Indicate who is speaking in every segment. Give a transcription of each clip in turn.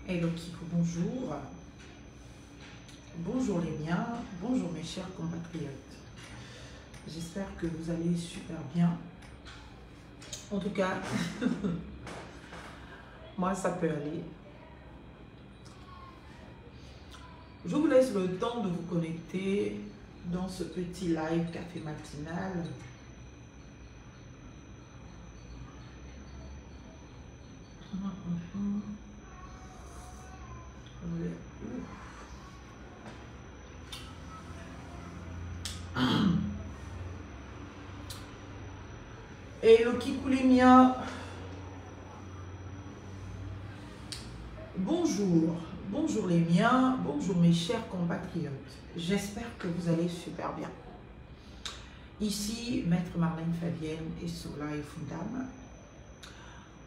Speaker 1: Hello Kiko, bonjour. Bonjour les miens, bonjour mes chers compatriotes. J'espère que vous allez super bien. En tout cas, moi ça peut aller. Je vous laisse le temps de vous connecter dans ce petit live café matinal. Hello Kikou les miens. Bonjour, bonjour les miens, bonjour mes chers compatriotes. J'espère que vous allez super bien. Ici, Maître Marlène Fabienne et Sola et Fundam.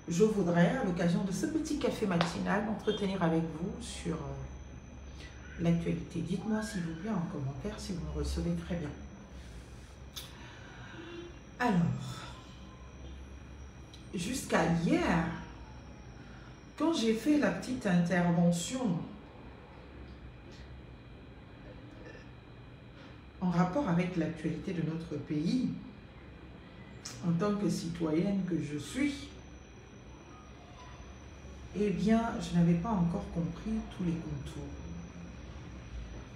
Speaker 1: Je voudrais, à l'occasion de ce petit café matinal, m'entretenir avec vous sur l'actualité. Dites-moi s'il vous plaît en commentaire si vous me recevez très bien. Alors, jusqu'à hier, quand j'ai fait la petite intervention en rapport avec l'actualité de notre pays, en tant que citoyenne que je suis, eh bien, je n'avais pas encore compris tous les contours.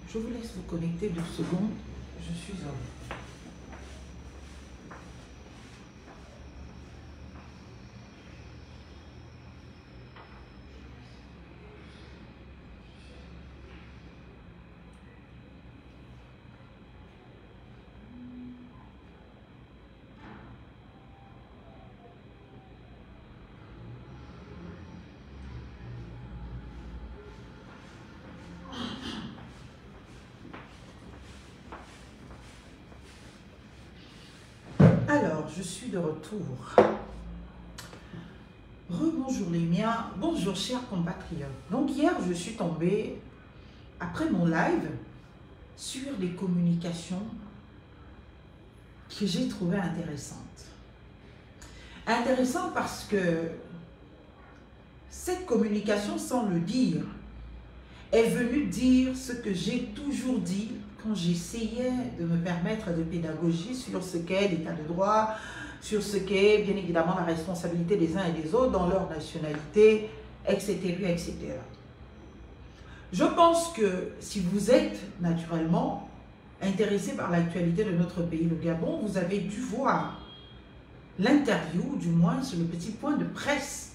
Speaker 1: Je vous laisse vous connecter 2 secondes, je suis en vous. Alors, je suis de retour. Rebonjour les miens, bonjour chers compatriotes. Donc hier, je suis tombée, après mon live, sur des communications que j'ai trouvées intéressantes. Intéressantes parce que cette communication, sans le dire, est venue dire ce que j'ai toujours dit quand j'essayais de me permettre de pédagogie sur ce qu'est l'état de droit, sur ce qu'est bien évidemment la responsabilité des uns et des autres dans leur nationalité, etc., etc. Je pense que si vous êtes naturellement intéressé par l'actualité de notre pays, le Gabon, vous avez dû voir l'interview, du moins sur le petit point de presse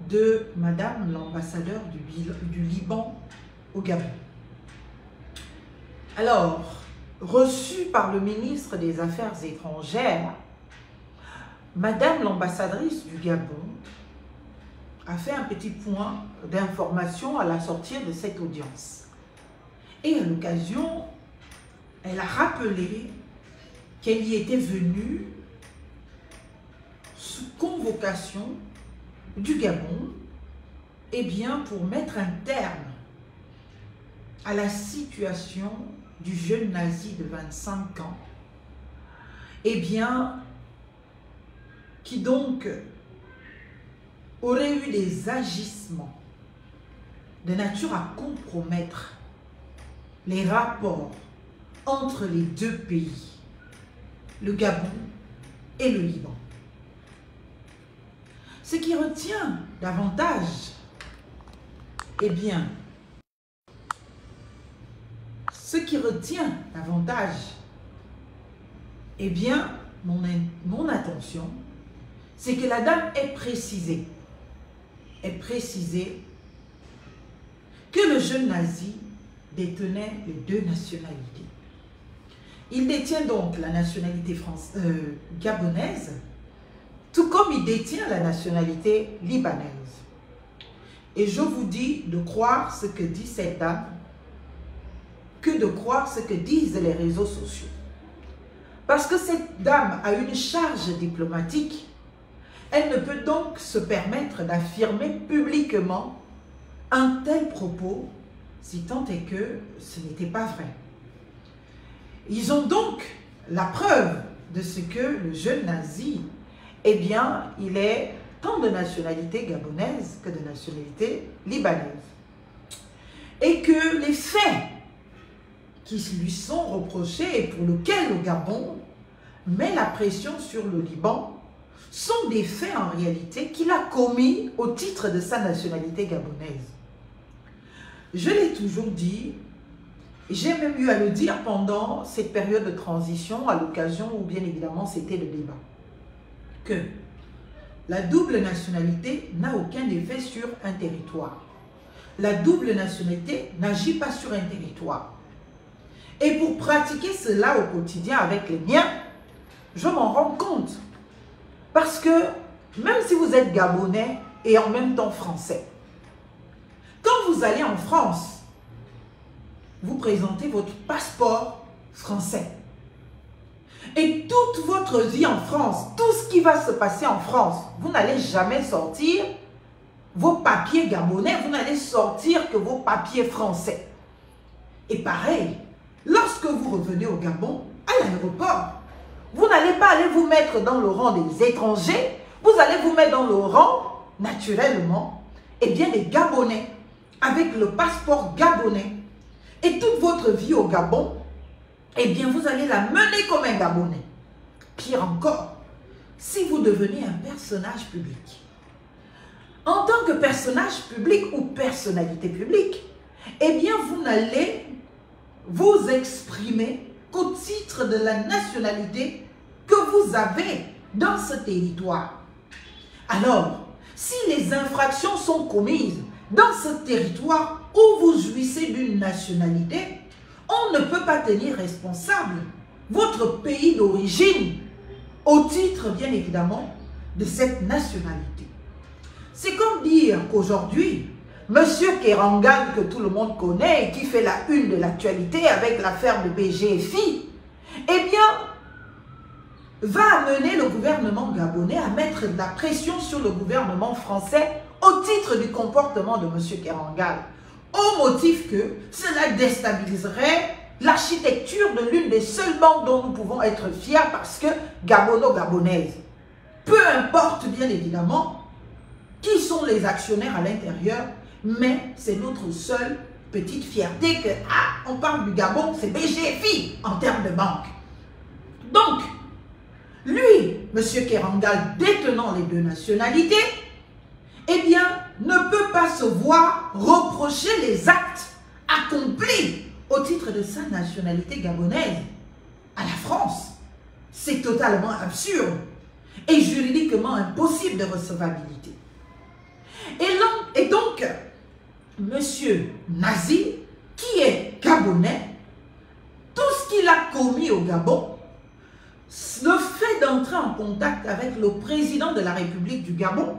Speaker 1: de Madame l'ambassadeur du Liban au Gabon. Alors, reçue par le ministre des Affaires étrangères, Madame l'ambassadrice du Gabon a fait un petit point d'information à la sortie de cette audience. Et à l'occasion, elle a rappelé qu'elle y était venue sous convocation du Gabon, eh bien pour mettre un terme à la situation du jeune nazi de 25 ans, eh bien, qui donc aurait eu des agissements de nature à compromettre les rapports entre les deux pays, le Gabon et le Liban. Ce qui retient davantage, eh bien, mon attention, c'est que la dame ait précisé que le jeune nazi détenait les 2 nationalités. Il détient donc la nationalité gabonaise, tout comme il détient la nationalité libanaise. Et je vous dis de croire ce que dit cette dame, que de croire ce que disent les réseaux sociaux. Parce que cette dame a une charge diplomatique, elle ne peut donc se permettre d'affirmer publiquement un tel propos, si tant est que ce n'était pas vrai. Ils ont donc la preuve de ce que le jeune nazi, eh bien, il est tant de nationalité gabonaise que de nationalité libanaise. Et que les faits qui lui sont reprochés et pour lesquels le Gabon met la pression sur le Liban sont des faits en réalité qu'il a commis au titre de sa nationalité gabonaise. Je l'ai toujours dit, j'ai même eu à le dire pendant cette période de transition, à l'occasion où bien évidemment c'était le débat, que la double nationalité n'a aucun effet sur un territoire. La double nationalité n'agit pas sur un territoire. Et pour pratiquer cela au quotidien avec les miens, je m'en rends compte. Parce que même si vous êtes gabonais et en même temps français, quand vous allez en France, vous présentez votre passeport français. Et toute votre vie en France, tout ce qui va se passer en France, vous n'allez jamais sortir vos papiers gabonais, vous n'allez sortir que vos papiers français. Et pareil, lorsque vous revenez au Gabon, à l'aéroport, vous n'allez pas aller vous mettre dans le rang des étrangers, vous allez vous mettre dans le rang, naturellement, eh bien des Gabonais, avec le passeport gabonais. Et toute votre vie au Gabon, eh bien vous allez la mener comme un Gabonais. Pire encore, si vous devenez un personnage public. En tant que personnage public ou personnalité publique, eh bien vous n'allez vous exprimer qu'au titre de la nationalité que vous avez dans ce territoire. Alors, si les infractions sont commises dans ce territoire où vous jouissez d'une nationalité, on ne peut pas tenir responsable votre pays d'origine au titre, bien évidemment, de cette nationalité. C'est comme dire qu'aujourd'hui, M. Kerangal, que tout le monde connaît et qui fait la une de l'actualité avec l'affaire de BGFI, eh bien, va amener le gouvernement gabonais à mettre de la pression sur le gouvernement français au titre du comportement de M. Kerangal, au motif que cela déstabiliserait l'architecture de l'une des seules banques dont nous pouvons être fiers parce que gabono-gabonaise. Peu importe bien évidemment qui sont les actionnaires à l'intérieur, mais c'est notre seule petite fierté que, on parle du Gabon, c'est BGFI en termes de banque. Donc, lui, M. Kerangal, détenant les deux nationalités, eh bien, ne peut pas se voir reprocher les actes accomplis au titre de sa nationalité gabonaise à la France. C'est totalement absurde et juridiquement impossible de recevabilité. Et donc, M. Nazi, qui est gabonais, tout ce qu'il a commis au Gabon, le fait d'entrer en contact avec le président de la République du Gabon,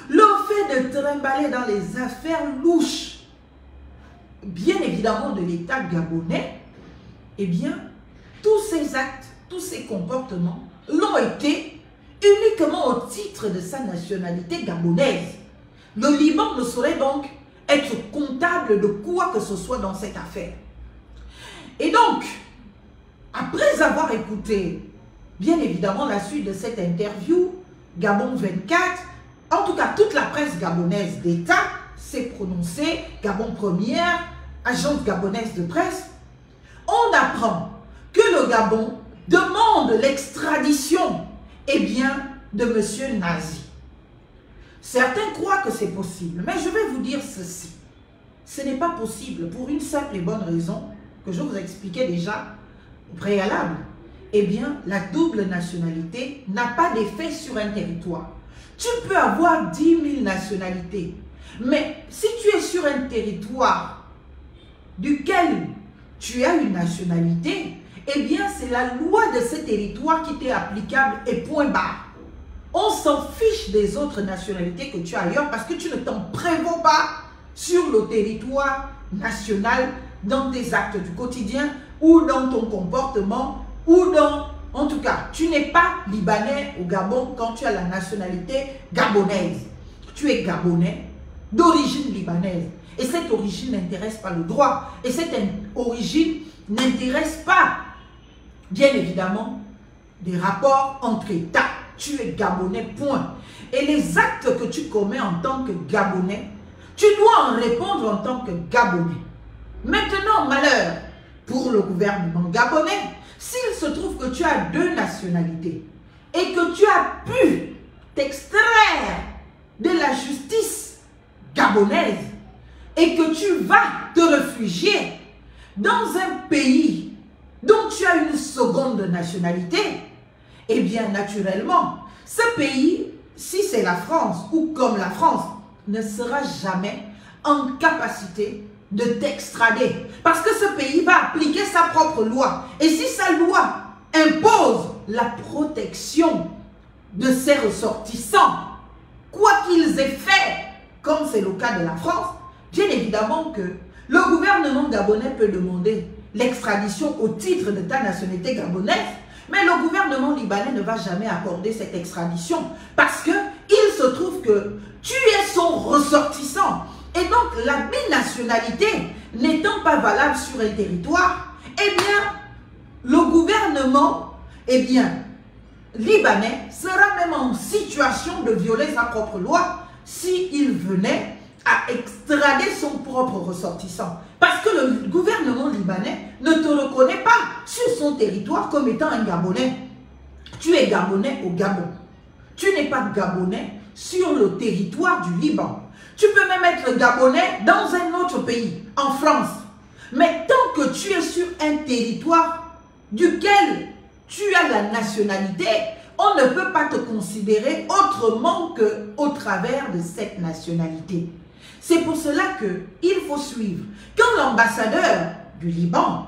Speaker 1: le fait de trimballer dans les affaires louches, bien évidemment de l'État gabonais, eh bien, tous ces actes, tous ces comportements l'ont été uniquement au titre de sa nationalité gabonaise. Le Liban ne saurait donc être comptable de quoi que ce soit dans cette affaire. Et donc, après avoir écouté, bien évidemment, la suite de cette interview, Gabon 24, en tout cas, toute la presse gabonaise d'État s'est prononcée, Gabon Première, agence gabonaise de presse, on apprend que le Gabon demande l'extradition, eh bien, de M. Nazi. Certains croient que c'est possible, mais je vais vous dire ceci. Ce n'est pas possible pour une simple et bonne raison que je vous expliquais déjà au préalable. Eh bien, la double nationalité n'a pas d'effet sur un territoire. Tu peux avoir 10 000 nationalités, mais si tu es sur un territoire duquel tu as une nationalité, eh bien, c'est la loi de ce territoire qui t'est applicable et point barre. On s'en fiche des autres nationalités que tu as ailleurs parce que tu ne t'en prévaux pas sur le territoire national dans tes actes du quotidien ou dans ton comportement ou dans... En tout cas, tu n'es pas libanais au Gabon quand tu as la nationalité gabonaise. Tu es gabonais d'origine libanaise. Et cette origine n'intéresse pas le droit. Et cette origine n'intéresse pas, bien évidemment, des rapports entre États. tu es Gabonais, point. Et les actes que tu commets en tant que Gabonais, tu dois en répondre en tant que Gabonais. Maintenant, malheur pour le gouvernement gabonais, s'il se trouve que tu as 2 nationalités et que tu as pu t'extraire de la justice gabonaise et que tu vas te réfugier dans un pays dont tu as une seconde nationalité, eh bien, naturellement, ce pays, si c'est la France ou comme la France, ne sera jamais en capacité de t'extrader. Parce que ce pays va appliquer sa propre loi. Et si sa loi impose la protection de ses ressortissants, quoi qu'ils aient fait, comme c'est le cas de la France, bien évidemment que le gouvernement gabonais peut demander l'extradition au titre de ta nationalité gabonaise, mais le gouvernement libanais ne va jamais accorder cette extradition parce qu'il se trouve que tu es son ressortissant. Et donc, la binationalité n'étant pas valable sur un territoire, eh bien, le gouvernement, libanais sera même en situation de violer sa propre loi s'il venait à extrader son propre ressortissant. Parce que le gouvernement libanais ne te reconnaît pas sur son territoire comme étant un Gabonais. Tu es Gabonais au Gabon. Tu n'es pas Gabonais sur le territoire du Liban. Tu peux même être Gabonais dans un autre pays, en France. Mais tant que tu es sur un territoire duquel tu as la nationalité, on ne peut pas te considérer autrement qu'au travers de cette nationalité. C'est pour cela qu'il faut suivre. Quand l'ambassadeur du Liban,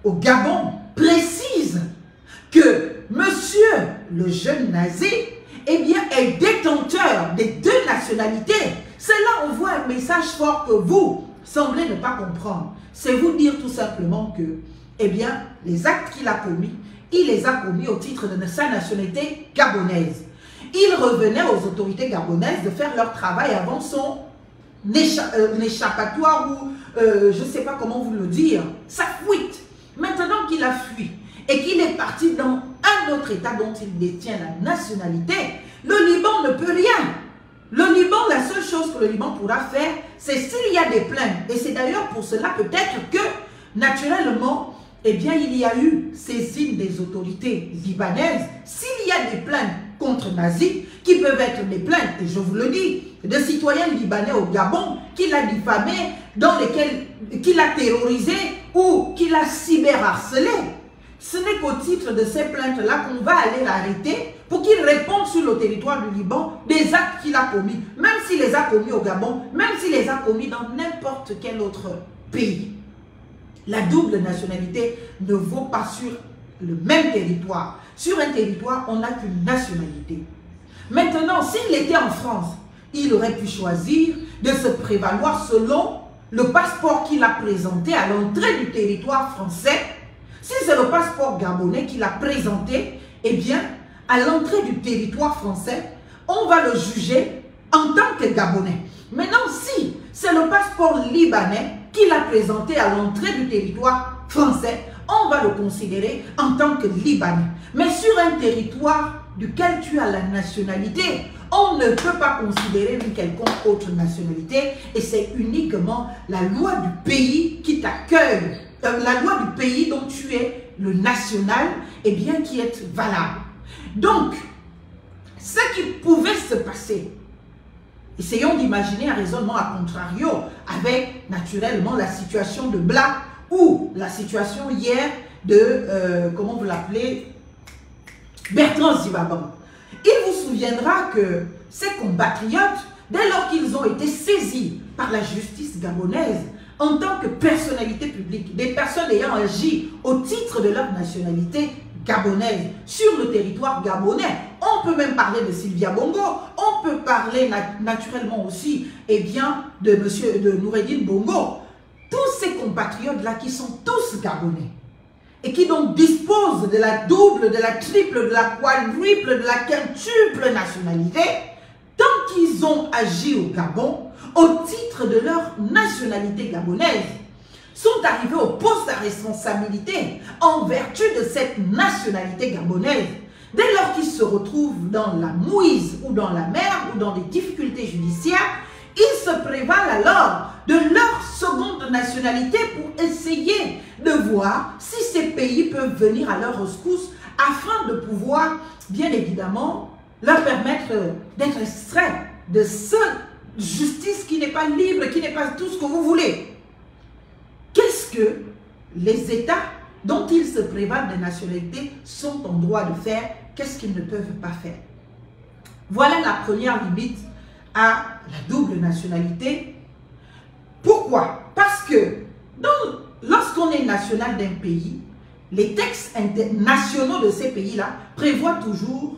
Speaker 1: au Gabon, précise que monsieur le jeune nazi, est détenteur des 2 nationalités, c'est là on voit un message fort que vous semblez ne pas comprendre. C'est vous dire tout simplement que, les actes qu'il a commis, il les a commis au titre de sa nationalité gabonaise. Il revenait aux autorités gabonaises de faire leur travail avant son échappatoire ou je ne sais pas comment vous le dire, sa fuite. Maintenant qu'il a fui et qu'il est parti dans un autre État dont il détient la nationalité, le Liban ne peut rien. Le Liban, la seule chose que le Liban pourra faire, c'est s'il y a des plaintes. Et c'est d'ailleurs pour cela peut-être que, naturellement, il y a eu saisine des autorités libanaises. S'il y a des plaintes contre nazis, qui peuvent être des plaintes, et je vous le dis, de citoyens libanais au Gabon, qu'il a diffamés, dans lesquels qu'il a terrorisé ou qu'il a cyberharcelé. Ce n'est qu'au titre de ces plaintes-là qu'on va aller l'arrêter pour qu'il réponde sur le territoire du Liban des actes qu'il a commis, même s'il les a commis au Gabon, même s'il les a commis dans n'importe quel autre pays. La double nationalité ne vaut pas sur le même territoire. Sur un territoire, on n'a qu'une nationalité. Maintenant, s'il était en France, il aurait pu choisir de se prévaloir selon le passeport qu'il a présenté à l'entrée du territoire français. Si c'est le passeport gabonais qu'il a présenté, à l'entrée du territoire français, on va le juger en tant que Gabonais. Maintenant, si c'est le passeport libanais qu'il a présenté à l'entrée du territoire français, on va le considérer en tant que Libanais. Mais sur un territoire duquel tu as la nationalité, on ne peut pas considérer une quelconque autre nationalité et c'est uniquement la loi du pays qui t'accueille, la loi du pays dont tu es le national, qui est valable. Donc, ce qui pouvait se passer, essayons d'imaginer un raisonnement à contrario avec naturellement la situation de Black ou la situation hier de, comment vous l'appelez, Bertrand Zibaban. Il vous souviendra que ces compatriotes, dès lors qu'ils ont été saisis par la justice gabonaise en tant que personnalité publique, des personnes ayant agi au titre de leur nationalité gabonaise sur le territoire gabonais, on peut même parler de Sylvia Bongo, on peut parler naturellement aussi de Noureddin Bongo, tous ces compatriotes-là qui sont tous gabonais et qui donc disposent de la double, de la triple, de la quadruple, de la quintuple nationalité, tant qu'ils ont agi au Gabon, au titre de leur nationalité gabonaise, sont arrivés au poste à responsabilité en vertu de cette nationalité gabonaise. Dès lors qu'ils se retrouvent dans la mouise ou dans la mer ou dans des difficultés judiciaires, ils se prévalent alors de leur seconde nationalité pour essayer de voir si ces pays peuvent venir à leur rescousse afin de pouvoir, bien évidemment, leur permettre d'être extraits de cette justice qui n'est pas libre, qui n'est pas tout ce que vous voulez. Qu'est-ce que les États dont ils se prévalent de nationalité sont en droit de faire? Qu'est-ce qu'ils ne peuvent pas faire? Voilà la première limite à la double nationalité. Pourquoi? Parce que lorsqu'on est national d'un pays, les textes nationaux de ces pays-là prévoient toujours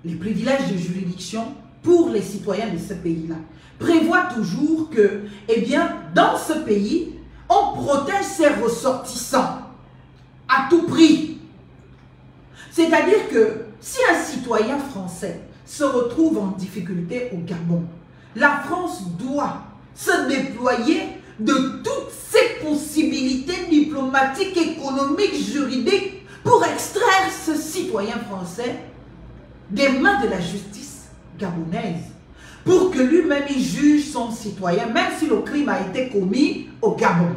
Speaker 1: les privilèges de juridiction pour les citoyens de ce pays-là. Prévoient toujours que, eh bien, dans ce pays, on protège ses ressortissants à tout prix. C'est-à-dire que si un citoyen français se retrouve en difficulté au Gabon, la France doit se déployer de toutes ses possibilités diplomatiques, économiques, juridiques pour extraire ce citoyen français des mains de la justice gabonaise, pour que lui-même il juge son citoyen, même si le crime a été commis au Gabon.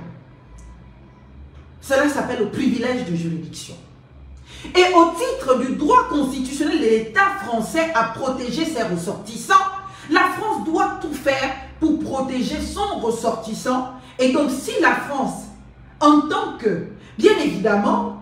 Speaker 1: Cela s'appelle le privilège de juridiction. Et au titre du droit constitutionnel de l'État français à protéger ses ressortissants, la France doit tout faire pour protéger son ressortissant. Et donc, si la France, en tant que, bien évidemment,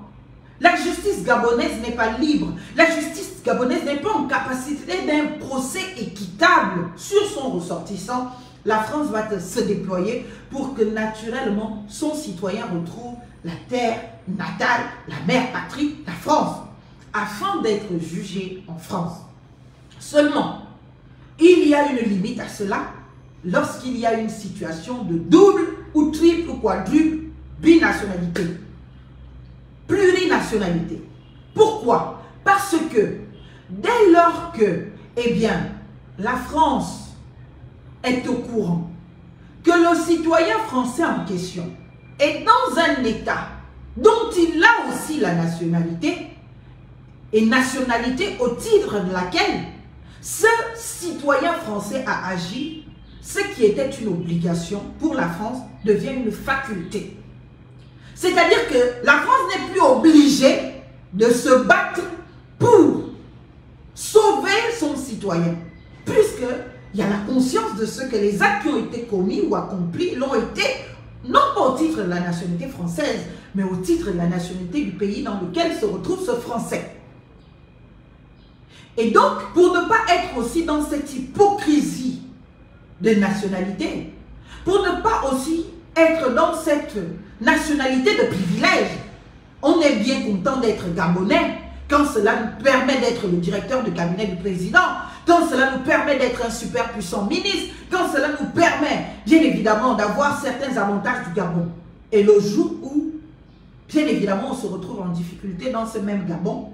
Speaker 1: la justice gabonaise n'est pas libre, la justice gabonaise n'est pas en capacité d'un procès équitable sur son ressortissant, la France va se déployer pour que naturellement son citoyen retrouve la terre natale, la mère patrie, la France, afin d'être jugé en France. Seulement, il y a une limite à cela lorsqu'il y a une situation de double ou triple ou quadruple binationalité, plurinationalité. Pourquoi? Parce que dès lors que, eh bien, la France est au courant que le citoyen français en question est dans un État dont il a aussi la nationalité, et nationalité au titre de laquelle ce citoyen français a agi, ce qui était une obligation pour la France devient une faculté. C'est-à-dire que la France n'est plus obligée de se battre pour sauver son citoyen, puisqu'il y a la conscience de ce que les actes qui ont été commis ou accomplis l'ont été, non pas au titre de la nationalité française, mais au titre de la nationalité du pays dans lequel se retrouve ce Français. Et donc, pour ne pas être aussi dans cette hypocrisie de nationalité, pour ne pas aussi être dans cette nationalité de privilège, on est bien content d'être Gabonais quand cela nous permet d'être le directeur de cabinet du président, quand cela nous permet d'être un super puissant ministre, quand cela nous permet, bien évidemment, d'avoir certains avantages du Gabon. Et le jour où, bien évidemment, on se retrouve en difficulté dans ce même Gabon,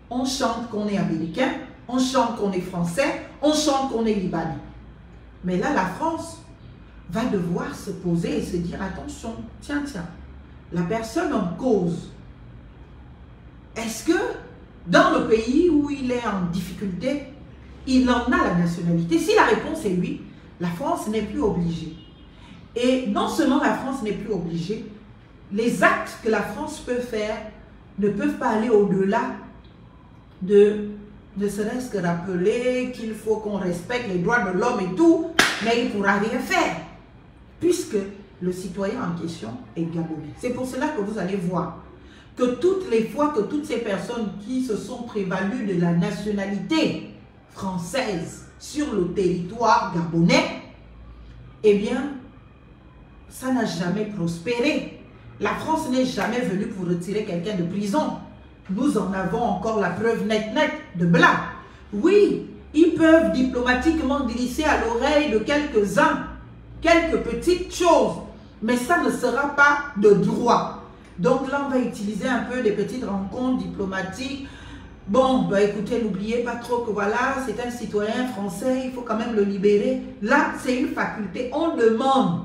Speaker 1: on chante qu'on est américain, on chante qu'on est français, on chante qu'on est libanais. Mais là, la France va devoir se poser et se dire, attention, tiens, la personne en cause, est-ce que dans le pays où il est en difficulté, il en a la nationalité? Si la réponse est oui, la France n'est plus obligée. Et non seulement la France n'est plus obligée, les actes que la France peut faire ne peuvent pas aller au-delà de ne serait-ce que rappeler qu'il faut qu'on respecte les droits de l'homme et tout, mais il ne pourra rien faire, puisque le citoyen en question est gabonais. C'est pour cela que vous allez voir que toutes les fois que toutes ces personnes qui se sont prévalues de la nationalité française sur le territoire gabonais, eh bien, ça n'a jamais prospéré. La France n'est jamais venue pour retirer quelqu'un de prison. Nous en avons encore la preuve nette de blanc. Oui, ils peuvent diplomatiquement glisser à l'oreille de quelques-uns quelques petites choses, mais ça ne sera pas de droit. Donc là, on va utiliser un peu des petites rencontres diplomatiques. Bon, bah écoutez, n'oubliez pas trop que voilà, c'est un citoyen français, il faut quand même le libérer. Là, c'est une faculté, on demande.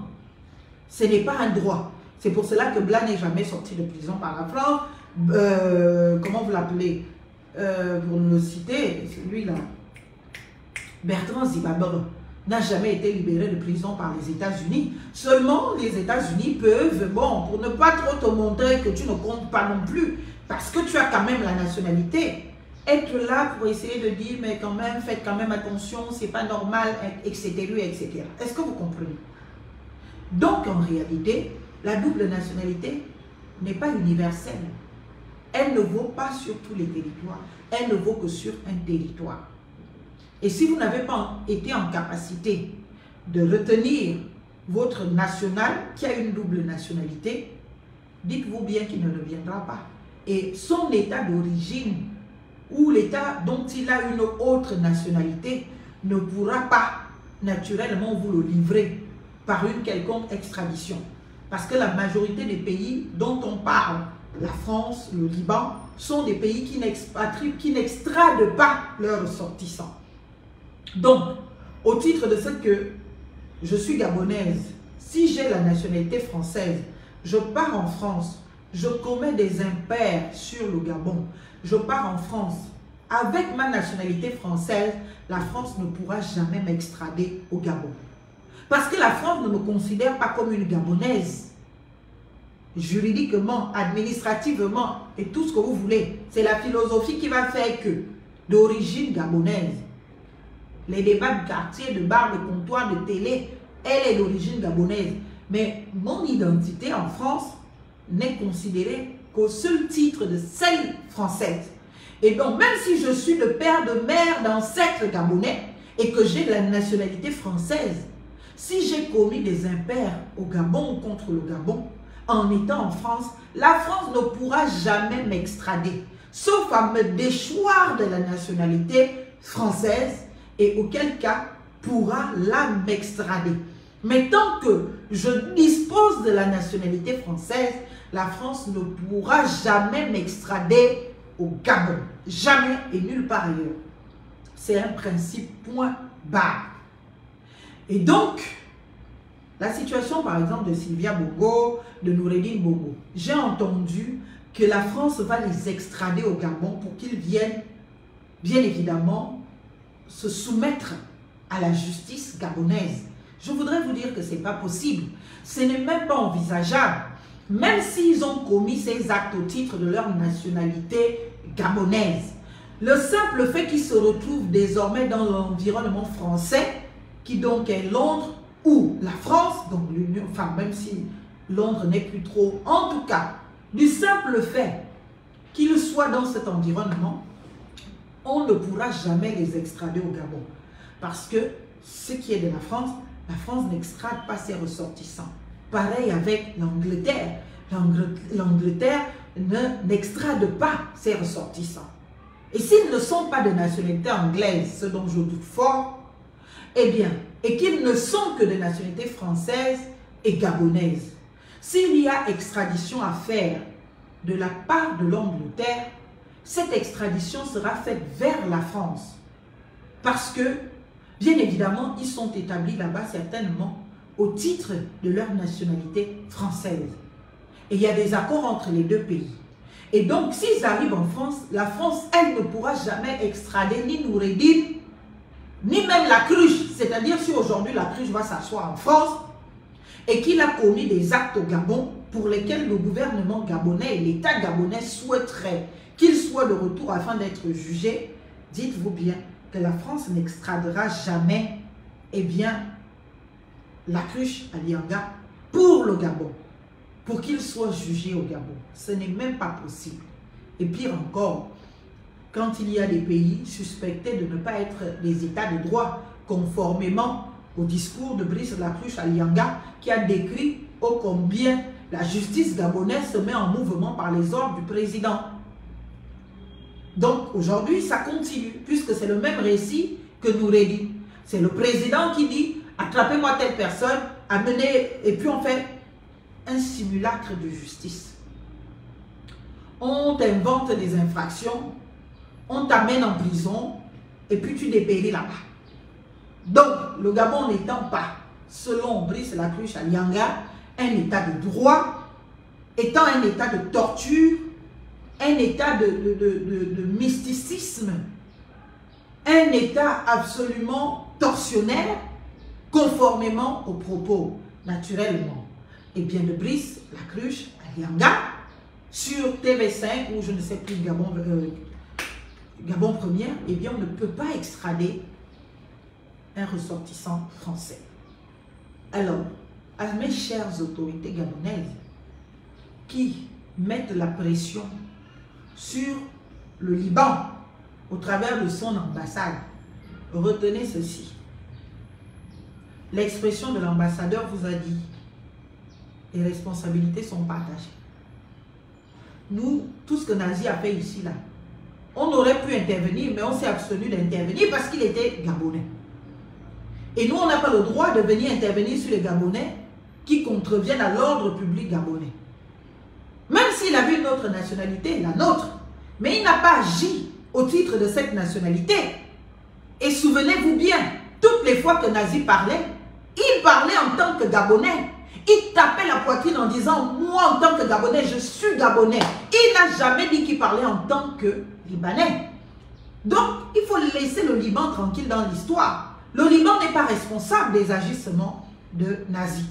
Speaker 1: Ce n'est pas un droit. C'est pour cela que Blanc n'est jamais sorti de prison par la France. Comment vous l'appelez? pour le citer, celui-là, Bertrand Zimbabwe, n'a jamais été libéré de prison par les États-Unis. Seulement, les États-Unis peuvent, bon, pour ne pas trop te montrer que tu ne comptes pas non plus, parce que tu as quand même la nationalité, être là pour essayer de dire, mais quand même, faites quand même attention, c'est pas normal, etc., etc. Est-ce que vous comprenez? Donc, en réalité, la double nationalité n'est pas universelle. Elle ne vaut pas sur tous les territoires. Elle ne vaut que sur un territoire. Et si vous n'avez pas été en capacité de retenir votre national qui a une double nationalité, dites-vous bien qu'il ne reviendra pas. Et son état d'origine ou l'état dont il a une autre nationalité ne pourra pas naturellement vous le livrer par une quelconque extradition. Parce que la majorité des pays dont on parle, la France, le Liban, sont des pays qui n'expatrient, qui n'extradent pas leurs ressortissants. Donc, au titre de ce que je suis gabonaise, si j'ai la nationalité française, je pars en France, je commets des impairs sur le Gabon, je pars en France, avec ma nationalité française, la France ne pourra jamais m'extrader au Gabon. Parce que la France ne me considère pas comme une Gabonaise. Juridiquement, administrativement et tout ce que vous voulez. C'est la philosophie qui va faire que, d'origine gabonaise, les débats de quartier, de bar, de comptoir, de télé, elle est d'origine gabonaise. Mais mon identité en France n'est considérée qu'au seul titre de celle française. Et donc, même si je suis de père, de mère, d'ancêtre gabonais et que j'ai la nationalité française, si j'ai commis des impairs au Gabon ou contre le Gabon, en étant en France, la France ne pourra jamais m'extrader, sauf à me déchoir de la nationalité française et auquel cas pourra la m'extrader. Mais tant que je dispose de la nationalité française, la France ne pourra jamais m'extrader au Gabon. Jamais et nulle part ailleurs. C'est un principe point barre. Et donc, la situation par exemple de Sylvia Bogo, de Noureddine Bogo, j'ai entendu que la France va les extrader au Gabon pour qu'ils viennent, bien évidemment, se soumettre à la justice gabonaise. Je voudrais vous dire que ce n'est pas possible. Ce n'est même pas envisageable. Même s'ils ont commis ces actes au titre de leur nationalité gabonaise. Le simple fait qu'ils se retrouvent désormais dans l'environnement français, qui donc est Londres ou la France, donc l'Union, enfin même si Londres n'est plus trop, en tout cas, du simple fait qu'ils soient dans cet environnement, on ne pourra jamais les extrader au Gabon. Parce que ce qui est de la France n'extrade pas ses ressortissants. Pareil avec l'Angleterre. L'Angleterre n'extrade pas ses ressortissants. Et s'ils ne sont pas de nationalité anglaise, ce dont je doute fort, eh bien, et qu'ils ne sont que de nationalité française et gabonaise, s'il y a extradition à faire de la part de l'Angleterre, cette extradition sera faite vers la France. Parce que, bien évidemment, ils sont établis là-bas certainement au titre de leur nationalité française. Et il y a des accords entre les deux pays. Et donc, s'ils arrivent en France, la France, elle ne pourra jamais extrader ni Noureddine, ni même la cruche. C'est-à-dire, si aujourd'hui la cruche va s'asseoir en France et qu'il a commis des actes au Gabon pour lesquels le gouvernement gabonais et l'État gabonais souhaiteraient qu'il soit de retour afin d'être jugé, dites-vous bien que la France n'extradera jamais, eh bien, la cruche à Lianga pour le Gabon, pour qu'il soit jugé au Gabon. Ce n'est même pas possible. Et pire encore, quand il y a des pays suspectés de ne pas être des États de droit, conformément au discours de Brice Lacruche à Lianga, qui a décrit ô combien la justice gabonaise se met en mouvement par les ordres du président. Donc aujourd'hui, ça continue, puisque c'est le même récit que Noureddine. C'est le président qui dit « attrapez-moi telle personne, amenez » et puis on fait un simulacre de justice. On t'invente des infractions, on t'amène en prison et puis tu dépéris là-bas. Donc, le Gabon n'étant pas, selon Brice Lacruche à Lianga, un état de droit, étant un état de torture, un état de mysticisme, un état absolument torsionnaire, conformément aux propos, naturellement. Et bien de Brice, la cruche, Alianga, sur TV5 ou je ne sais plus, Gabon Première, eh bien on ne peut pas extrader un ressortissant français. Alors, à mes chères autorités gabonaises qui mettent la pression sur le Liban au travers de son ambassade, retenez ceci. L'expression de l'ambassadeur vous a dit, les responsabilités sont partagées. Nous, tout ce que Nazi a fait ici, là, on aurait pu intervenir, mais on s'est abstenu d'intervenir parce qu'il était gabonais. Et nous, on n'a pas le droit de venir intervenir sur les Gabonais qui contreviennent à l'ordre public gabonais. Même s'il avait une autre nationalité, la nôtre, mais il n'a pas agi au titre de cette nationalité. Et souvenez-vous bien, toutes les fois que Nazi parlait, il parlait en tant que Gabonais. Il tapait la poitrine en disant, moi en tant que Gabonais, je suis Gabonais. Il n'a jamais dit qu'il parlait en tant que Libanais. Donc, il faut laisser le Liban tranquille dans l'histoire. Le Liban n'est pas responsable des agissements de Nazi.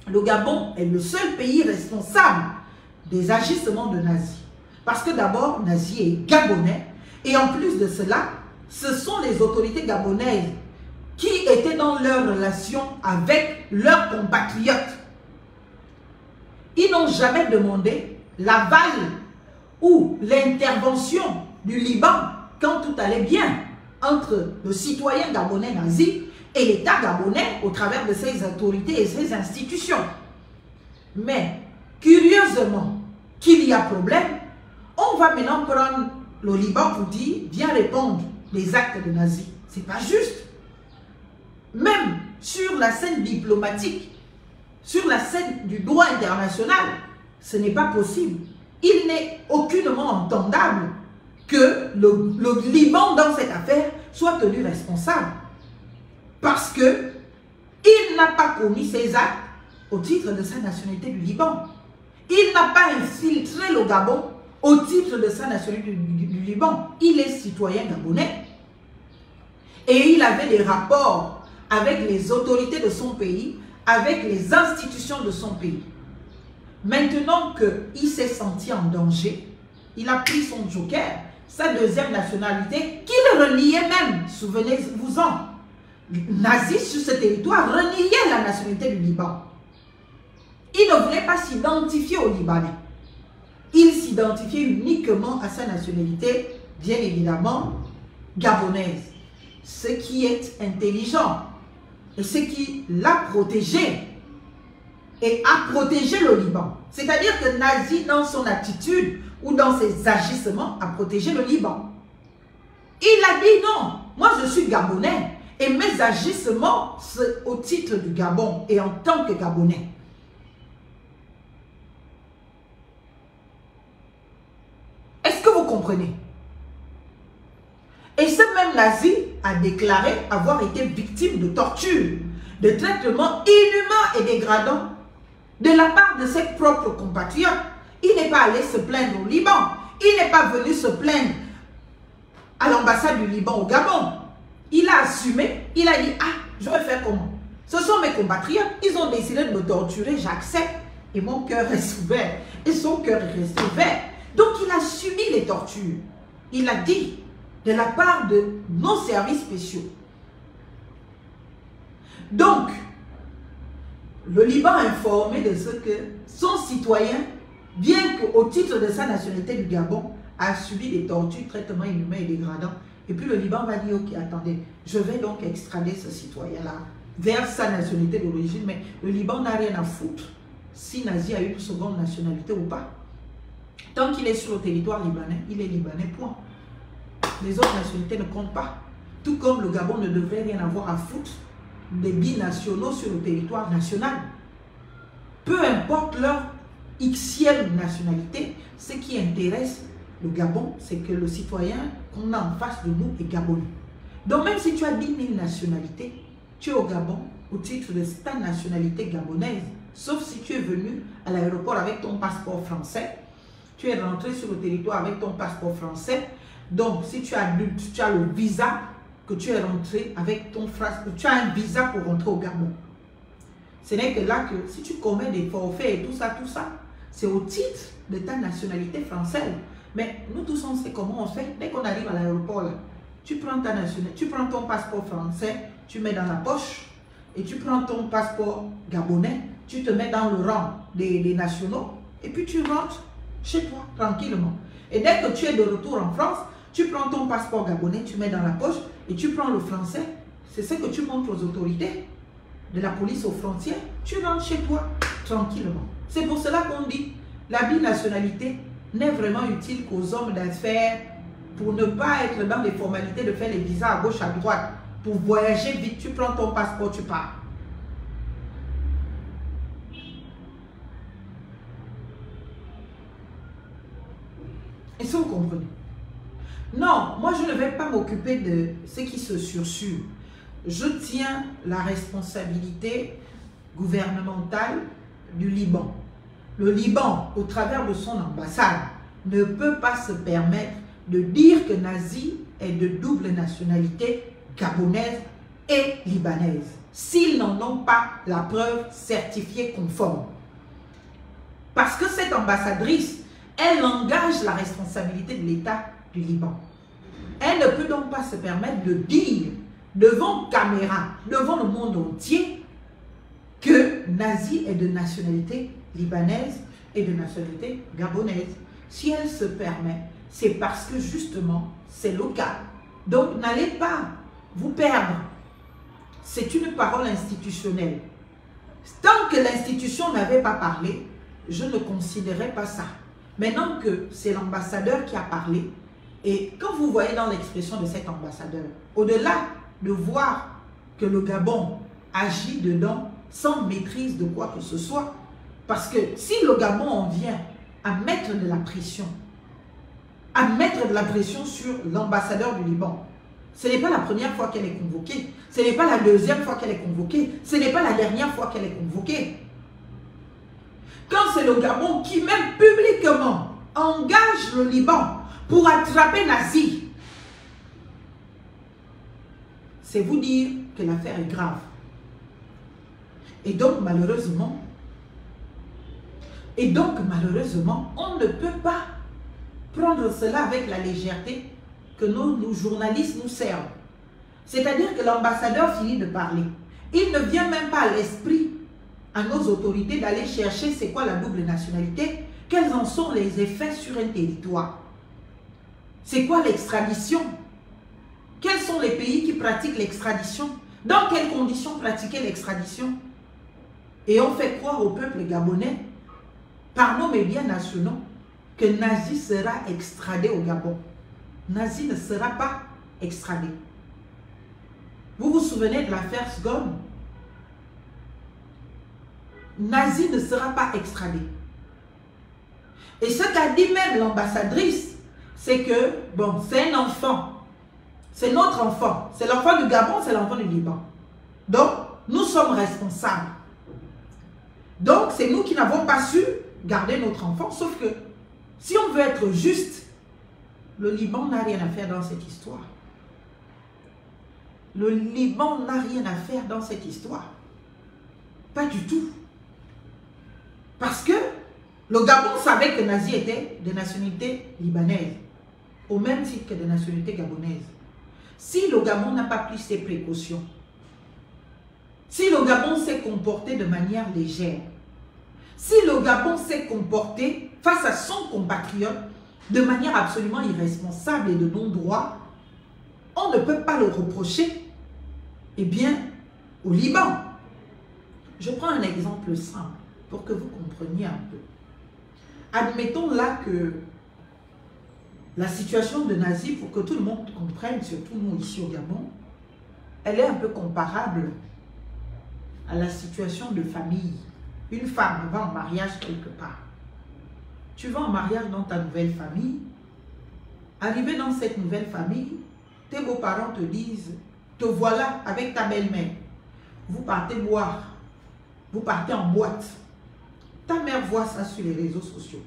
Speaker 1: Le Gabon est le seul pays responsable des agissements de Nazi. Parce que d'abord, Nazi est gabonais. Et en plus de cela, ce sont les autorités gabonaises qui étaient dans leur relation avec leurs compatriotes. Ils n'ont jamais demandé l'aval ou l'intervention du Liban quand tout allait bien entre le citoyen gabonais nazi et l'État gabonais au travers de ses autorités et ses institutions. Mais, curieusement, qu'il y a problème, on va maintenant prendre le Liban pour dire, viens répondre les actes de nazis. Ce n'est pas juste. Même sur la scène diplomatique, sur la scène du droit international, ce n'est pas possible. Il n'est aucunement entendable que le Liban, dans cette affaire, soit tenu responsable. Parce que il n'a pas commis ses actes au titre de sa nationalité du Liban. Il n'a pas infiltré le Gabon au titre de sa nationalité du Liban. Il est citoyen gabonais. Et il avait des rapports avec les autorités de son pays, avec les institutions de son pays. Maintenant qu'il s'est senti en danger, il a pris son joker, sa deuxième nationalité, qu'il reliait même, souvenez-vous-en. Nazi sur ce territoire reniait la nationalité du Liban. Il ne voulait pas s'identifier aux Libanais. Il s'identifiait uniquement à sa nationalité, bien évidemment, gabonaise. Ce qui est intelligent et ce qui l'a protégé et a protégé le Liban. C'est-à-dire que Nazi, dans son attitude ou dans ses agissements, a protégé le Liban. Il a dit non, moi je suis gabonais et mes agissements, c'est au titre du Gabon et en tant que Gabonais. Est-ce que vous comprenez? Et ce même Nazi a déclaré avoir été victime de torture, de traitements inhumains et dégradants de la part de ses propres compatriotes. Il n'est pas allé se plaindre au Liban. Il n'est pas venu se plaindre à l'ambassade du Liban au Gabon. Il a assumé, il a dit, ah, je vais faire comment? Ce sont mes compatriotes, ils ont décidé de me torturer, j'accepte. Et mon cœur reste ouvert. Et son cœur reste ouvert. Donc il a subi les tortures. Il a dit, de la part de nos services spéciaux. Donc, le Liban a informé de ce que son citoyen, bien qu'au titre de sa nationalité du Gabon, a subi des tortures, traitements inhumains et dégradants. Et puis le Liban va dire, ok, attendez, je vais donc extrader ce citoyen-là vers sa nationalité d'origine, mais le Liban n'a rien à foutre si Nazi a eu une seconde nationalité ou pas. Tant qu'il est sur le territoire libanais, il est libanais, point. Les autres nationalités ne comptent pas. Tout comme le Gabon ne devrait rien avoir à foutre des binationaux sur le territoire national. Peu importe leur xième nationalité, ce qui intéresse le Gabon, c'est que le citoyen qu'on a en face de nous est gabonais. Donc même si tu as 10 000 nationalités, tu es au Gabon au titre de ta nationalité gabonaise, sauf si tu es venu à l'aéroport avec ton passeport français tu es rentré sur le territoire avec ton passeport français. Donc, si tu es adulte, tu as le visa que tu es rentré avec ton frère. Tu as un visa pour rentrer au Gabon. Ce n'est que là que si tu commets des forfaits et tout ça, c'est au titre de ta nationalité française. Mais nous tous, on sait comment on fait. Dès qu'on arrive à l'aéroport, tu prends ta nationalité, tu prends ton passeport français, tu mets dans la poche et tu prends ton passeport gabonais, tu te mets dans le rang des nationaux et puis tu rentres chez toi tranquillement. Et dès que tu es de retour en France, tu prends ton passeport gabonais, tu mets dans la poche et tu prends le français. C'est ce que tu montres aux autorités de la police aux frontières. Tu rentres chez toi tranquillement. C'est pour cela qu'on dit la binationalité n'est vraiment utile qu'aux hommes d'affaires pour ne pas être dans les formalités de faire les visas à gauche, à droite. Pour voyager vite, tu prends ton passeport, tu pars. Est-ce que vous comprenez? Non, moi je ne vais pas m'occuper de ce qui se sursure. Je tiens la responsabilité gouvernementale du Liban. Le Liban, au travers de son ambassade, ne peut pas se permettre de dire que Nazi est de double nationalité gabonaise et libanaise, s'ils n'en ont pas la preuve certifiée conforme. Parce que cette ambassadrice, elle engage la responsabilité de l'État du Liban. Elle ne peut donc pas se permettre de dire devant caméra, devant le monde entier, que Nazi est de nationalité libanaise et de nationalité gabonaise. Si elle se permet, c'est parce que justement, c'est local. Donc, n'allez pas vous perdre. C'est une parole institutionnelle. Tant que l'institution n'avait pas parlé, je ne considérais pas ça. Maintenant que c'est l'ambassadeur qui a parlé, et quand vous voyez dans l'expression de cet ambassadeur, au-delà de voir que le Gabon agit dedans sans maîtrise de quoi que ce soit, parce que si le Gabon en vient à mettre de la pression, sur l'ambassadeur du Liban, ce n'est pas la première fois qu'elle est convoquée, ce n'est pas la deuxième fois qu'elle est convoquée, ce n'est pas la dernière fois qu'elle est convoquée. Quand c'est le Gabon qui même publiquement engage le Liban pour attraper Nazi, c'est vous dire que l'affaire est grave. Et donc malheureusement, on ne peut pas prendre cela avec la légèreté que nos journalistes nous servent. C'est-à-dire que l'ambassadeur finit de parler. Il ne vient même pas à l'esprit à nos autorités d'aller chercher c'est quoi la double nationalité, quels en sont les effets sur un territoire. C'est quoi l'extradition? Quels sont les pays qui pratiquent l'extradition? Dans quelles conditions pratiquer l'extradition? Et on fait croire au peuple gabonais, par nos médias nationaux, que Nazi sera extradé au Gabon. Nazi ne sera pas extradé. Vous vous souvenez de l'affaire Sgone? Nazi ne sera pas extradé. Et ce qu'a dit même l'ambassadrice, c'est que, bon, c'est un enfant. C'est notre enfant. C'est l'enfant du Gabon, c'est l'enfant du Liban. Donc, nous sommes responsables. Donc, c'est nous qui n'avons pas su garder notre enfant. Sauf que, si on veut être juste, le Liban n'a rien à faire dans cette histoire. Le Liban n'a rien à faire dans cette histoire. Pas du tout. Parce que le Gabon savait que Nazi était de nationalité libanaise, au même titre que de nationalité gabonaise. Si le Gabon n'a pas pris ses précautions, si le Gabon s'est comporté de manière légère, si le Gabon s'est comporté face à son compatriote de manière absolument irresponsable et de non-droit, on ne peut pas le reprocher, eh bien, au Liban. Je prends un exemple simple pour que vous compreniez un peu. Admettons là que la situation de Nazi, pour que tout le monde comprenne, surtout nous ici au Gabon, elle est un peu comparable à la situation de famille. Une femme va en mariage quelque part. Tu vas en mariage dans ta nouvelle famille. Arrivé dans cette nouvelle famille, tes beaux-parents te disent, te voilà avec ta belle-mère. Vous partez boire. Vous partez en boîte. Ta mère voit ça sur les réseaux sociaux.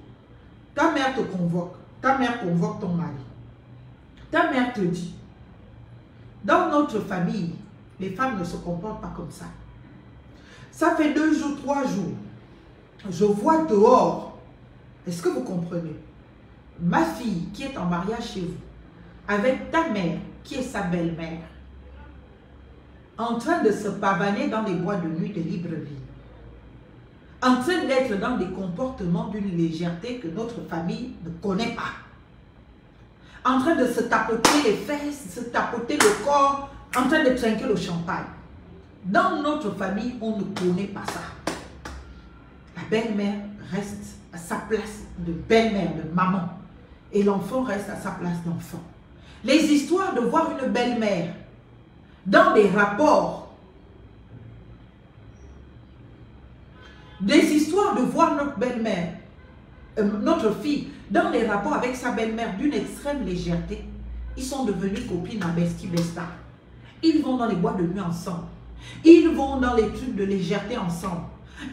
Speaker 1: Ta mère te convoque. Ta mère convoque ton mari. Ta mère te dit, dans notre famille, les femmes ne se comportent pas comme ça. Ça fait 2 jours, 3 jours. Je vois dehors. Est-ce que vous comprenez? Ma fille qui est en mariage chez vous, avec ta mère qui est sa belle-mère, en train de se pavaner dans les bois de nuit de Libreville, en train d'être dans des comportements d'une légèreté que notre famille ne connaît pas, en train de se tapoter les fesses, se tapoter le corps, en train de trinquer le champagne. Dans notre famille, on ne connaît pas ça. La belle-mère reste à sa place de belle-mère, de maman, et l'enfant reste à sa place d'enfant. Les histoires de voir une belle-mère dans des rapports, des histoires de voir notre belle-mère, notre fille, dans des rapports avec sa belle-mère d'une extrême légèreté, ils sont devenus copines à Besti Besta. Ils vont dans les boîtes de nuit ensemble. Ils vont dans les trucs de légèreté ensemble.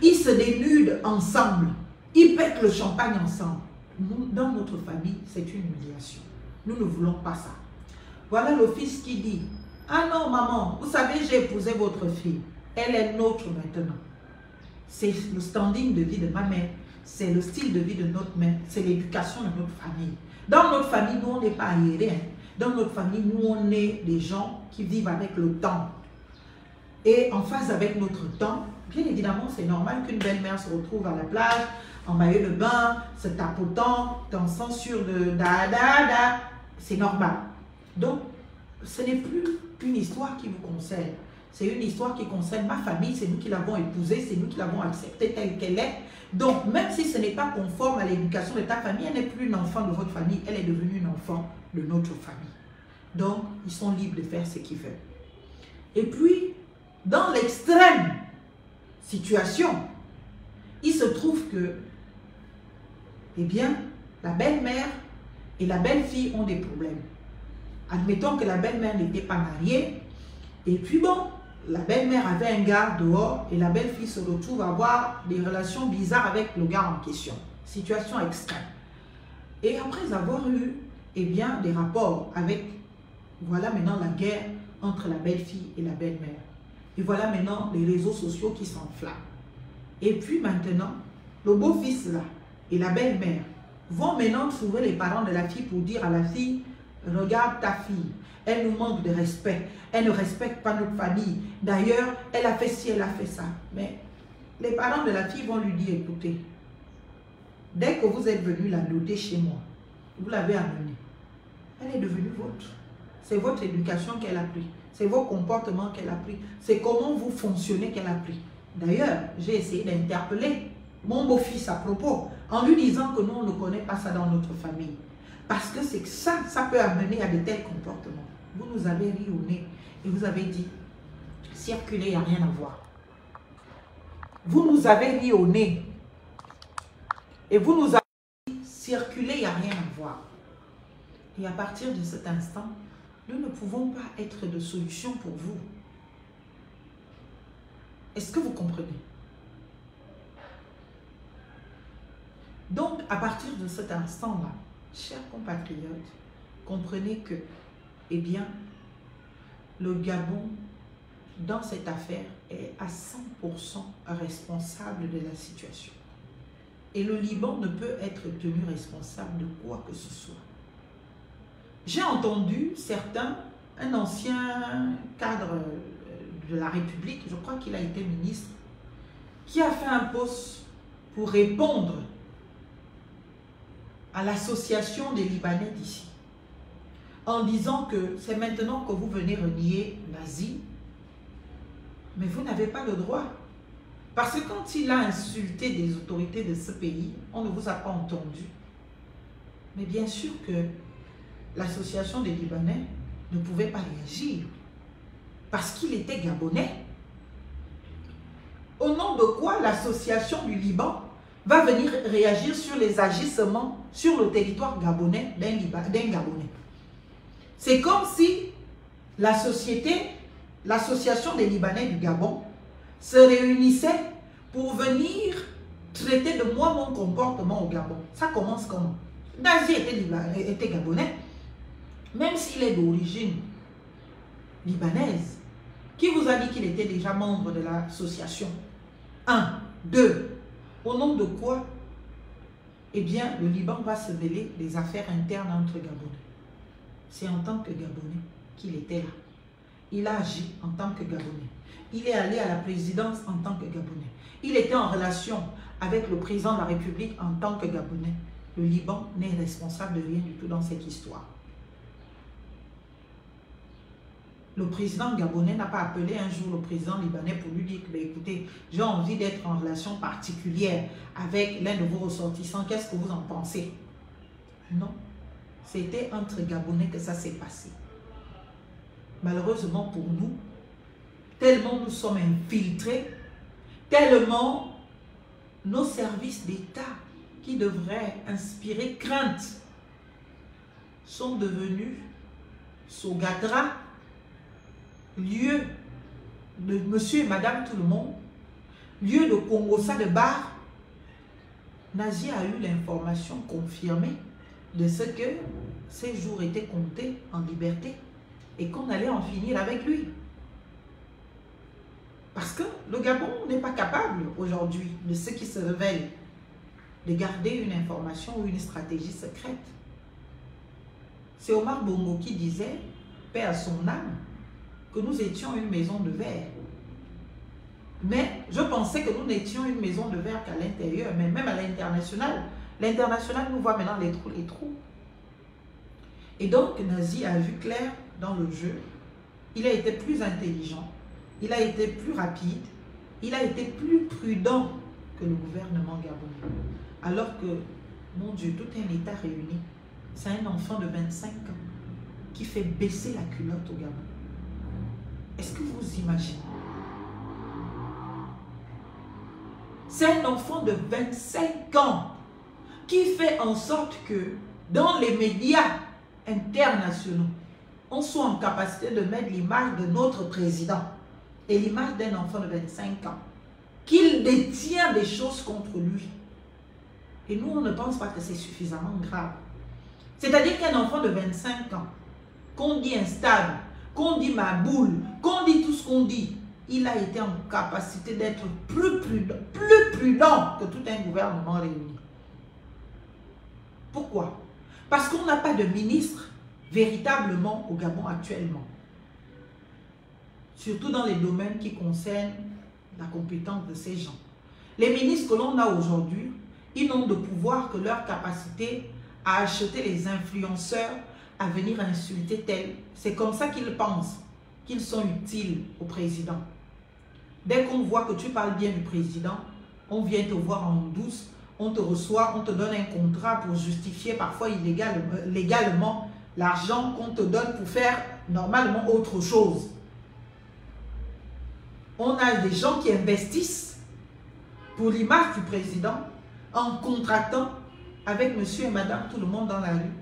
Speaker 1: Ils se dénudent ensemble. Ils pètent le champagne ensemble. Nous, dans notre famille, c'est une humiliation. Nous ne voulons pas ça. Voilà le fils qui dit, « Ah non, maman, vous savez, j'ai épousé votre fille. Elle est nôtre maintenant. » C'est le standing de vie de ma mère. C'est le style de vie de notre mère. C'est l'éducation de notre famille. Dans notre famille, nous, on n'est pas aérés. Dans notre famille, nous, on est des gens qui vivent avec le temps. Et en phase avec notre temps, bien évidemment, c'est normal qu'une belle-mère se retrouve à la plage, en maillot de bain, se tapotant, dansant sur de da-da-da. C'est normal. Donc, ce n'est plus une histoire qui vous concerne. C'est une histoire qui concerne ma famille. C'est nous qui l'avons épousée, c'est nous qui l'avons acceptée telle qu'elle est. Donc, même si ce n'est pas conforme à l'éducation de ta famille, elle n'est plus une enfant de votre famille, elle est devenue une enfant de notre famille. Donc, ils sont libres de faire ce qu'ils veulent. Et puis, dans l'extrême situation, il se trouve que, eh bien, la belle-mère et la belle-fille ont des problèmes. Admettons que la belle-mère n'était pas mariée, et puis bon, la belle-mère avait un gars dehors, et la belle-fille se retrouve à avoir des relations bizarres avec le gars en question. Situation extrême. Et après avoir eu, eh bien, des rapports avec, voilà maintenant la guerre entre la belle-fille et la belle-mère. Et voilà maintenant les réseaux sociaux qui s'enflamment. Et puis maintenant, le beau-fils là et la belle-mère vont maintenant trouver les parents de la fille pour dire à la fille, regarde ta fille, elle nous manque de respect, elle ne respecte pas notre famille. D'ailleurs, elle a fait ci, elle a fait ça. Mais les parents de la fille vont lui dire, écoutez, dès que vous êtes venu la noter chez moi, vous l'avez amenée, elle est devenue vôtre. C'est votre éducation qu'elle a pris. C'est vos comportements qu'elle a pris. C'est comment vous fonctionnez qu'elle a pris. D'ailleurs, j'ai essayé d'interpeller mon beau-fils à propos, en lui disant que nous, on ne connaît pas ça dans notre famille. Parce que c'est que ça peut amener à de tels comportements. Vous nous avez ri au nez et vous avez dit, circuler, il n'y a rien à voir. Vous nous avez ri au nez et vous nous avez dit, circuler, il n'y a rien à voir. Et à partir de cet instant, nous ne pouvons pas être de solution pour vous. Est-ce que vous comprenez? Donc, à partir de cet instant-là, chers compatriotes, comprenez que, eh bien, le Gabon, dans cette affaire, est à 100% responsable de la situation. Et le Liban ne peut être tenu responsable de quoi que ce soit. J'ai entendu certains, un ancien cadre de la République, je crois qu'il a été ministre, qui a fait un post pour répondre à l'association des Libanais d'ici, en disant que c'est maintenant que vous venez renier Nazi, mais vous n'avez pas le droit. Parce que quand il a insulté des autorités de ce pays, on ne vous a pas entendu. Mais bien sûr que l'association des Libanais ne pouvait pas réagir parce qu'il était gabonais. Au nom de quoi l'association du Liban va venir réagir sur les agissements sur le territoire gabonais d'un Gabonais? C'est comme si la société, l'association des Libanais du Gabon se réunissait pour venir traiter de moi mon comportement au Gabon. Ça commence comment? Nazi était gabonais, même s'il est d'origine libanaise. Qui vous a dit qu'il était déjà membre de l'association? 1. 2. Au nom de quoi? Eh bien, le Liban va se mêler des affaires internes entre Gabonais. C'est en tant que Gabonais qu'il était là. Il a agi en tant que Gabonais. Il est allé à la présidence en tant que Gabonais. Il était en relation avec le président de la République en tant que Gabonais. Le Liban n'est responsable de rien du tout dans cette histoire. Le président gabonais n'a pas appelé un jour le président libanais pour lui dire que, écoutez, j'ai envie d'être en relation particulière avec l'un de vos ressortissants, qu'est-ce que vous en pensez? Non, c'était entre Gabonais que ça s'est passé. Malheureusement pour nous, tellement nous sommes infiltrés, tellement nos services d'État qui devraient inspirer crainte sont devenus Sogadra, lieu de monsieur et madame tout le monde, lieu de Congossa de bar. Nazi a eu l'information confirmée de ce que ces jours étaient comptés en liberté et qu'on allait en finir avec lui. Parce que le Gabon n'est pas capable aujourd'hui de ce qui se révèle, de garder une information ou une stratégie secrète. C'est Omar Bongo qui disait, paix à son âme, que nous étions une maison de verre. Mais je pensais que nous n'étions une maison de verre qu'à l'intérieur, mais même à l'international. L'international nous voit maintenant les trous. Et donc, Nazi a vu clair dans le jeu. Il a été plus intelligent, il a été plus rapide, il a été plus prudent que le gouvernement gabonais. Alors que, mon Dieu, tout un État réuni, c'est un enfant de 25 ans qui fait baisser la culotte au Gabon. Est-ce que vous imaginez? C'est un enfant de 25 ans qui fait en sorte que dans les médias internationaux, on soit en capacité de mettre l'image de notre président et l'image d'un enfant de 25 ans, qu'il détient des choses contre lui. Et nous, on ne pense pas que c'est suffisamment grave. C'est-à-dire qu'un enfant de 25 ans, qu'on dit instable, qu'on dit ma boule, qu'on dit tout ce qu'on dit, il a été en capacité d'être plus prudent que tout un gouvernement réuni. Pourquoi? Parce qu'on n'a pas de ministre véritablement au Gabon actuellement. Surtout dans les domaines qui concernent la compétence de ces gens. Les ministres que l'on a aujourd'hui, ils n'ont de pouvoir que leur capacité à acheter les influenceurs, à venir insulter tel. C'est comme ça qu'ils pensent qu'ils sont utiles au président. Dès qu'on voit que tu parles bien du président, on vient te voir en douce, on te reçoit, on te donne un contrat pour justifier parfois légalement l'argent qu'on te donne pour faire normalement autre chose. On a des gens qui investissent pour l'image du président en contractant avec monsieur et madame tout le monde dans la rue.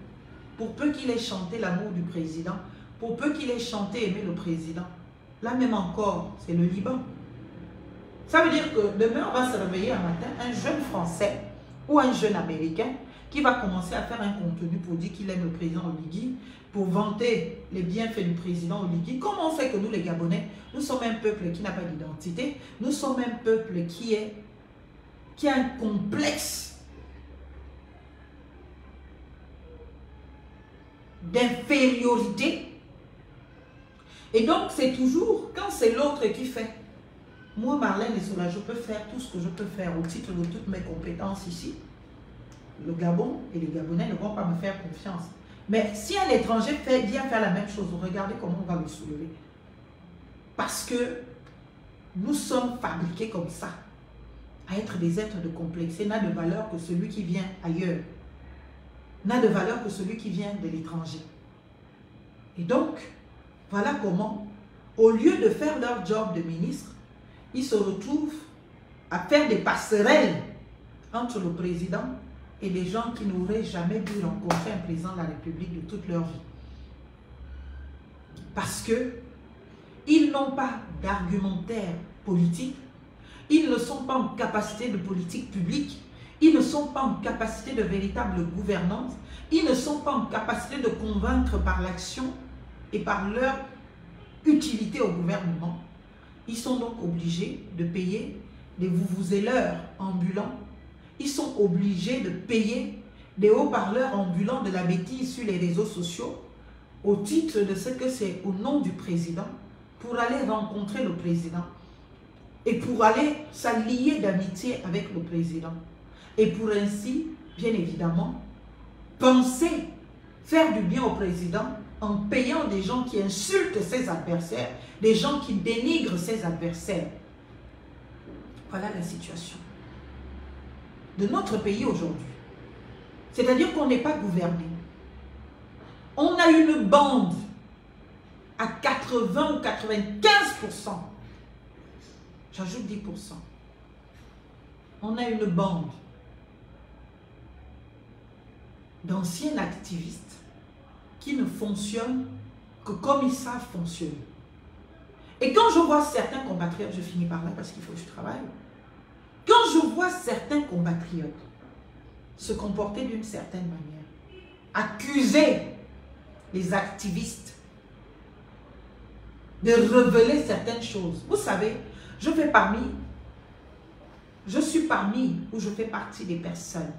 Speaker 1: Pour peu qu'il ait chanté l'amour du président, pour peu qu'il ait chanté aimer le président. Là même encore, c'est le Liban. Ça veut dire que demain, on va se réveiller un matin, un jeune Français ou un jeune Américain qui va commencer à faire un contenu pour dire qu'il aime le président Oligui, pour vanter les bienfaits du président Oligui. Comment on sait que nous, les Gabonais, nous sommes un peuple qui n'a pas d'identité, nous sommes un peuple qui a un complexe d'infériorité. Et donc, c'est toujours, quand c'est l'autre qui fait, moi, Marlène Essola, je peux faire tout ce que je peux faire au titre de toutes mes compétences ici. Le Gabon et les Gabonais ne vont pas me faire confiance. Mais si un étranger vient faire la même chose, regardez comment on va le soulever. Parce que nous sommes fabriqués comme ça, à être des êtres de complexe. Et n'a de valeur que celui qui vient ailleurs. N'a de valeur que celui qui vient de l'étranger. Et donc, voilà comment, au lieu de faire leur job de ministre, ils se retrouvent à faire des passerelles entre le président et des gens qui n'auraient jamais dû rencontrer un président de la République de toute leur vie. Parce que ils n'ont pas d'argumentaire politique, Ils ne sont pas en capacité de politique publique. Ils ne sont pas en capacité de véritable gouvernance. Ils ne sont pas en capacité de convaincre par l'action et par leur utilité au gouvernement. Ils sont donc obligés de payer des vuvuzeleurs ambulants. Ils sont obligés de payer des haut-parleurs ambulants de la bêtise sur les réseaux sociaux au titre de ce que c'est au nom du président pour aller rencontrer le président et pour aller s'allier d'amitié avec le président. Et pour ainsi, bien évidemment, penser faire du bien au président en payant des gens qui insultent ses adversaires, des gens qui dénigrent ses adversaires. Voilà la situation de notre pays aujourd'hui. C'est-à-dire qu'on n'est pas gouverné. On a une bande à 80 ou 95%. J'ajoute 10%. On a une bande d'anciens activistes qui ne fonctionnent que comme ils savent fonctionner. Et quand je vois certains compatriotes, je finis par là parce qu'il faut que je travaille. Quand je vois certains compatriotes se comporter d'une certaine manière, accuser les activistes de révéler certaines choses. Vous savez, je fais partie des personnes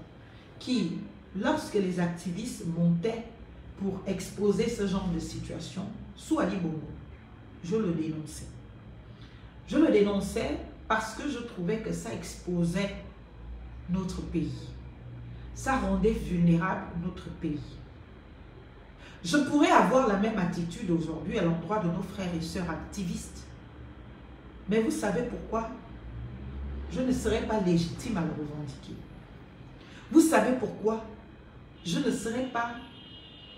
Speaker 1: qui, lorsque les activistes montaient pour exposer ce genre de situation, sous Ali Bongo, je le dénonçais. Je le dénonçais parce que je trouvais que ça exposait notre pays. Ça rendait vulnérable notre pays. Je pourrais avoir la même attitude aujourd'hui à l'endroit de nos frères et sœurs activistes. Mais vous savez pourquoi? Je ne serais pas légitime à le revendiquer. Vous savez pourquoi? Je ne serais pas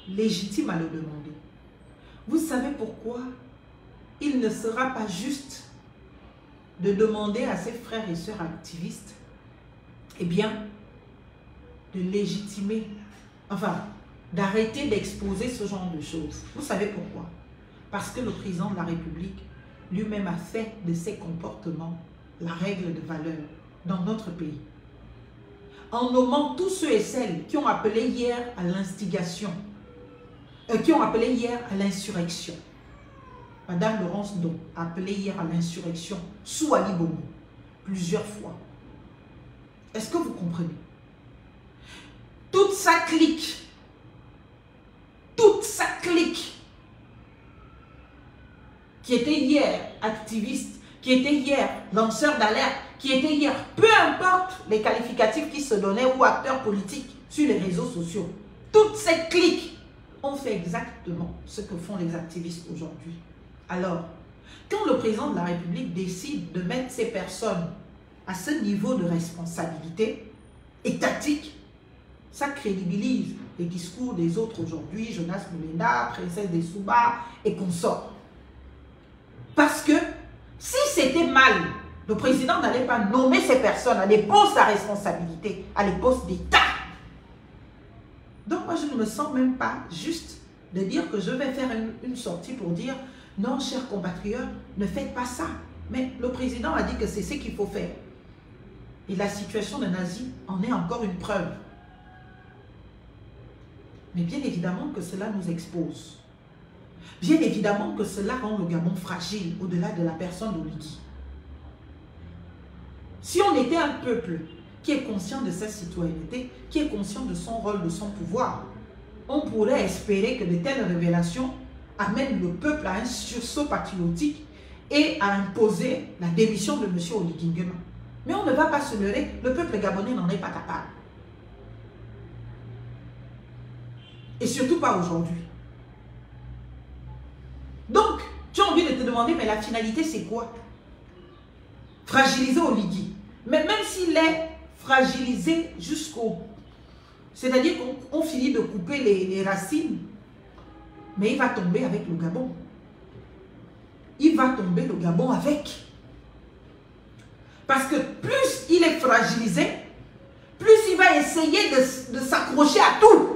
Speaker 1: légitime à le demander. Vous savez pourquoi? Il ne sera pas juste de demander à ses frères et sœurs activistes, eh bien, de légitimer, enfin, d'arrêter d'exposer ce genre de choses. Vous savez pourquoi? Parce que le président de la République lui-même a fait de ses comportements la règle de valeur dans notre pays. En nommant tous ceux et celles qui ont appelé hier à l'instigation, qui ont appelé hier à l'insurrection. Madame Laurence Don a appelé hier à l'insurrection sous Ali Bongo, plusieurs fois. Est-ce que vous comprenez? Toute sa clique, qui était hier activiste, qui était hier lanceur d'alerte, qui était hier, peu importe les qualificatifs qui se donnaient ou acteurs politiques sur les réseaux sociaux, toutes ces cliques ont fait exactement ce que font les activistes aujourd'hui. Alors, quand le président de la République décide de mettre ces personnes à ce niveau de responsabilité étatique, ça crédibilise les discours des autres aujourd'hui, Jonas Moulenda, Princesse des Souba et consorts. Parce que si c'était mal, le président n'allait pas nommer ces personnes à des postes à responsabilité, à des postes d'État. Donc moi, je ne me sens même pas juste de dire que je vais faire une sortie pour dire « Non, chers compatriotes, ne faites pas ça ». Mais le président a dit que c'est ce qu'il faut faire. Et la situation de Nazi en est encore une preuve. Mais bien évidemment que cela nous expose. Bien évidemment que cela rend le Gabon fragile au-delà de la personne d'Oligui. Si on était un peuple qui est conscient de sa citoyenneté, qui est conscient de son rôle, de son pouvoir, on pourrait espérer que de telles révélations amènent le peuple à un sursaut patriotique et à imposer la démission de M. Oligui Nguema. Mais on ne va pas se leurrer, le peuple gabonais n'en est pas capable. Et surtout pas aujourd'hui. Donc, tu as envie de te demander, mais la finalité c'est quoi? Fragiliser Oligui. Mais même s'il est fragilisé jusqu'au... C'est-à-dire qu'on finit de couper les racines, mais il va tomber avec le Gabon. Il va tomber le Gabon avec. Parce que plus il est fragilisé, plus il va essayer de s'accrocher à tout.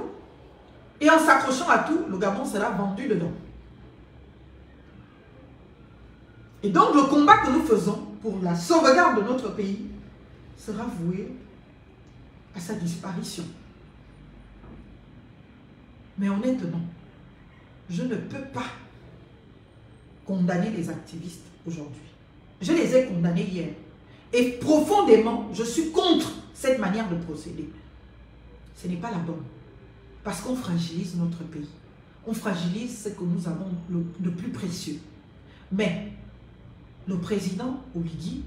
Speaker 1: Et en s'accrochant à tout, le Gabon sera vendu dedans. Et donc le combat que nous faisons, pour la sauvegarde de notre pays sera voué à sa disparition. Mais honnêtement, je ne peux pas condamner les activistes aujourd'hui. Je les ai condamnés hier. Et profondément, je suis contre cette manière de procéder. Ce n'est pas la bonne. Parce qu'on fragilise notre pays. On fragilise ce que nous avons de plus précieux. Mais le président Oligui,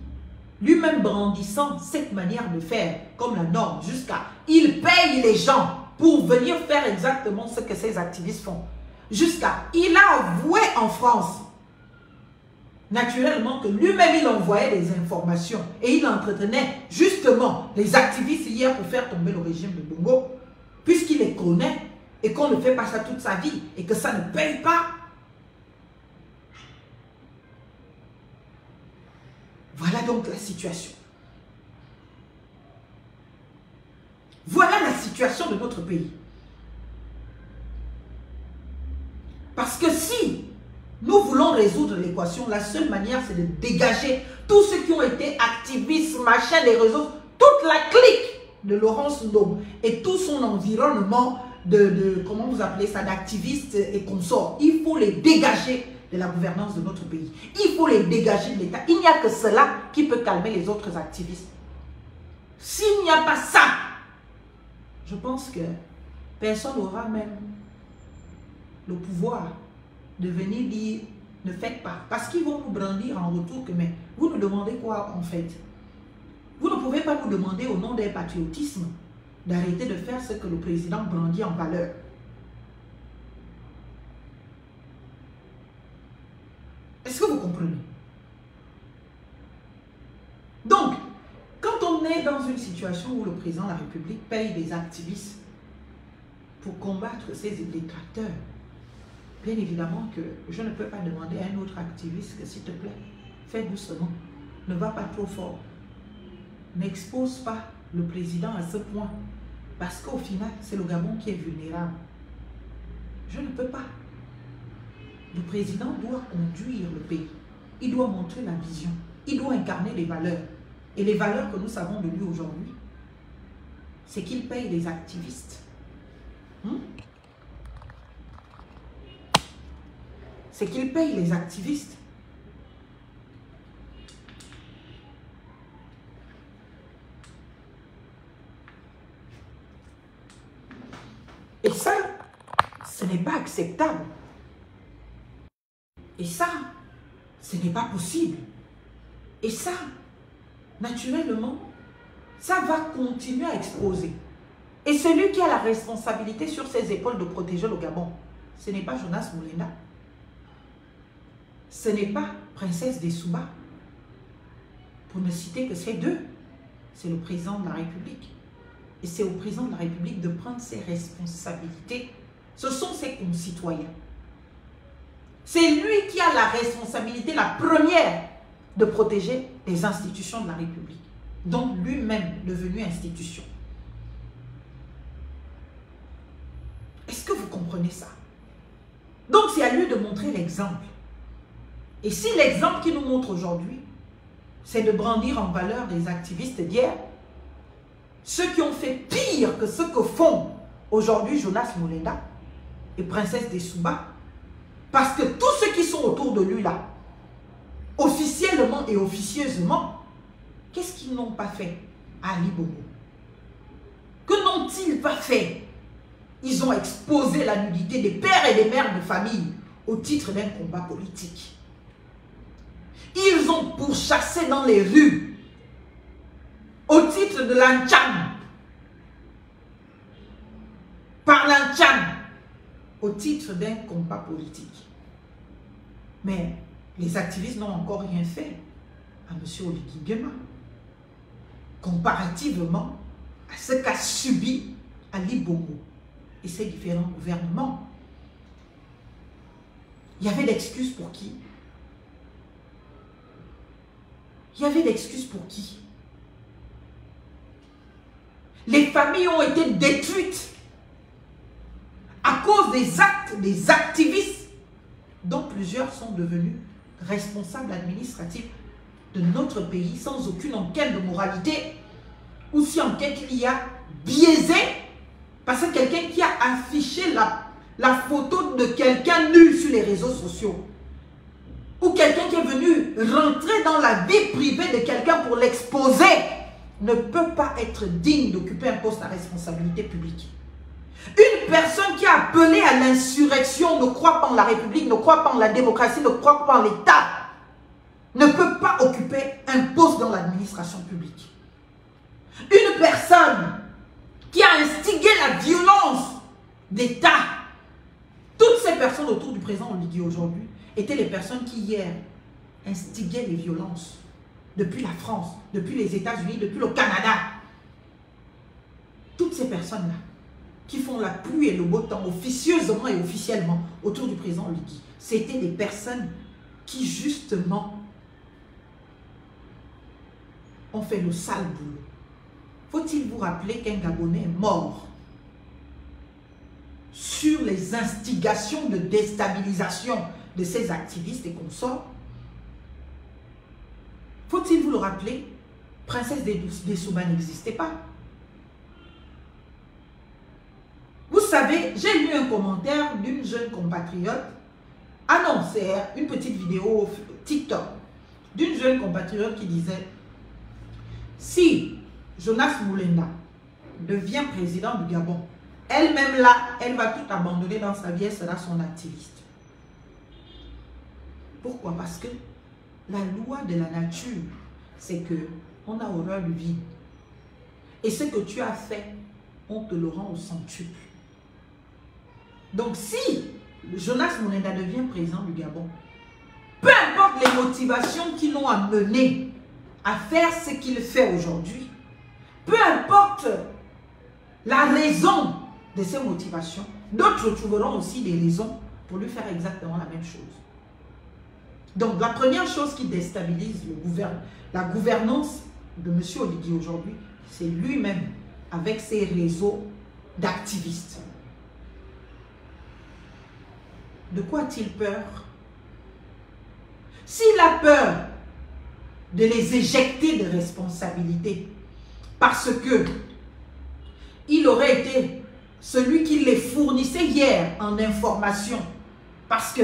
Speaker 1: lui-même brandissant cette manière de faire comme la norme, jusqu'à il paye les gens pour venir faire exactement ce que ces activistes font. Jusqu'à il a avoué en France, naturellement, que lui-même il envoyait des informations et il entretenait justement les activistes hier pour faire tomber le régime de Bongo, puisqu'il les connaît et qu'on ne fait pas ça toute sa vie et que ça ne paye pas. Voilà donc la situation. Voilà la situation de notre pays. Parce que si nous voulons résoudre l'équation, la seule manière c'est de dégager tous ceux qui ont été activistes, machin, des réseaux, toute la clique de Laurence Ndom et tout son environnement comment vous appelez ça, d'activistes et consorts. Il faut les dégager de la gouvernance de notre pays. Il faut les dégager de l'État. Il n'y a que cela qui peut calmer les autres activistes. S'il n'y a pas ça, je pense que personne n'aura même le pouvoir de venir dire ne faites pas. Parce qu'ils vont nous brandir en retour que mais vous nous demandez quoi en fait? Vous ne pouvez pas nous demander au nom d'un patriotisme d'arrêter de faire ce que le président brandit en valeur. Est-ce que vous comprenez? Donc, quand on est dans une situation où le président de la République paye des activistes pour combattre ces détracteurs, bien évidemment que je ne peux pas demander à un autre activiste que s'il te plaît, fais doucement, ne va pas trop fort, n'expose pas le président à ce point, parce qu'au final, c'est le Gabon qui est vulnérable. Je ne peux pas. Le président doit conduire le pays. Il doit montrer la vision. Il doit incarner les valeurs. Et les valeurs que nous savons de lui aujourd'hui, c'est qu'il paye des activistes. C'est qu'il paye les activistes. Et ça, ce n'est pas acceptable. Et ça, ce n'est pas possible. Et ça, naturellement, ça va continuer à exposer. Et celui qui a la responsabilité sur ses épaules de protéger le Gabon, ce n'est pas Jonas Moulenda. Ce n'est pas Princesse Dessouba. Pour ne citer que ces deux, c'est le président de la République. Et c'est au président de la République de prendre ses responsabilités. Ce sont ses concitoyens. C'est lui qui a la responsabilité, la première, de protéger les institutions de la République, donc lui-même devenu institution. Est-ce que vous comprenez ça? Donc c'est à lui de montrer l'exemple. Et si l'exemple qu'il nous montre aujourd'hui, c'est de brandir en valeur des activistes d'hier, ceux qui ont fait pire que ce que font aujourd'hui Jonas Moulenda et Princesse Dessouba, parce que tous ceux qui sont autour de lui là, officiellement et officieusement, qu'est-ce qu'ils n'ont pas fait à Ali Bongo? Que n'ont-ils pas fait? Ils ont exposé la nudité des pères et des mères de famille au titre d'un combat politique. Ils ont pourchassé dans les rues au titre de l'Ancham. Par l'Ancham, au titre d'un combat politique. Mais les activistes n'ont encore rien fait à M. Oligui Nguema, comparativement à ce qu'a subi Ali Bongo et ses différents gouvernements. Il y avait d'excuses pour qui? Il y avait d'excuses pour qui? Les familles ont été détruites à cause des actes des activistes dont plusieurs sont devenus responsables administratifs. de notre pays sans aucune enquête de moralité, ou si enquête il y a biaisé, parce que quelqu'un qui a affiché la photo de quelqu'un nu sur les réseaux sociaux, ou quelqu'un qui est venu rentrer dans la vie privée de quelqu'un pour l'exposer, ne peut pas être digne d'occuper un poste à responsabilité publique. Une personne qui a appelé à l'insurrection, ne croit pas en la République, ne croit pas en la démocratie, ne croit pas en l'État, ne peut pas occuper un poste dans l'administration publique. Une personne qui a instigé la violence d'État, toutes ces personnes autour du président Oligui aujourd'hui étaient les personnes qui hier instiguaient les violences depuis la France, depuis les États-Unis, depuis le Canada. Toutes ces personnes-là qui font la pluie et le beau temps officieusement et officiellement autour du président Oligui, c'était des personnes qui justement ont fait le sale boulot. Faut-il vous rappeler qu'un Gabonais est mort sur les instigations de déstabilisation de ces activistes et consorts? Faut-il vous le rappeler? Princesse Dessouba n'existait pas. Vous savez, j'ai lu un commentaire d'une jeune compatriote. Ah non, c'est une petite vidéo TikTok d'une jeune compatriote qui disait: si Jonas Moulenda devient président du Gabon, elle-même là, elle va tout abandonner dans sa vie, elle sera son activiste. Pourquoi? Parce que la loi de la nature, c'est que on a horreur du vide. Et ce que tu as fait, on te le rend au centuple. Donc si Jonas Moulenda devient président du Gabon, peu importe les motivations qui l'ont amené à faire ce qu'il fait aujourd'hui, peu importe la raison de ces motivations, d'autres trouveront aussi des raisons pour lui faire exactement la même chose. Donc la première chose qui déstabilise la gouvernance de M. Oligui aujourd'hui, c'est lui-même avec ses réseaux d'activistes. De quoi a-t-il peur? S'il a peur de les éjecter de responsabilité parce que il aurait été celui qui les fournissait hier en information, parce que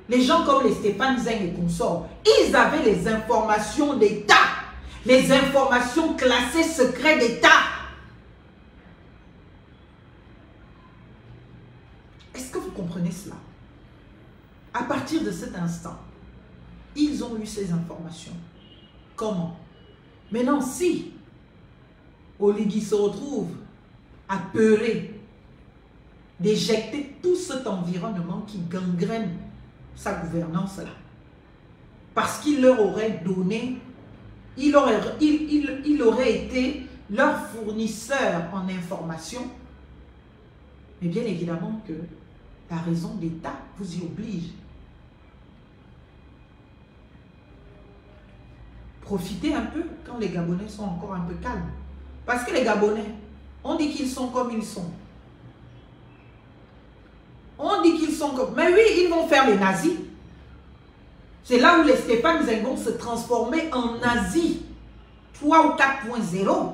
Speaker 1: les gens comme les Stéphane Zeng et consorts, ils avaient les informations d'État, les informations classées secret d'État. Est-ce que vous comprenez cela? À partir de cet instant, ils ont eu ces informations. Comment? Maintenant, si Oligui se retrouve apeuré d'éjecter tout cet environnement qui gangrène sa gouvernance là, parce qu'il leur aurait donné, il aurait été leur fournisseur en information, mais bien évidemment que la raison d'État vous y oblige. Profitez un peu quand les Gabonais sont encore un peu calmes. Parce que les Gabonais, on dit qu'ils sont comme ils sont. On dit qu'ils sont comme... Mais oui, ils vont faire les nazis. C'est là où les Stéphane Zeng vont se transformer en nazis 3 ou 4.0.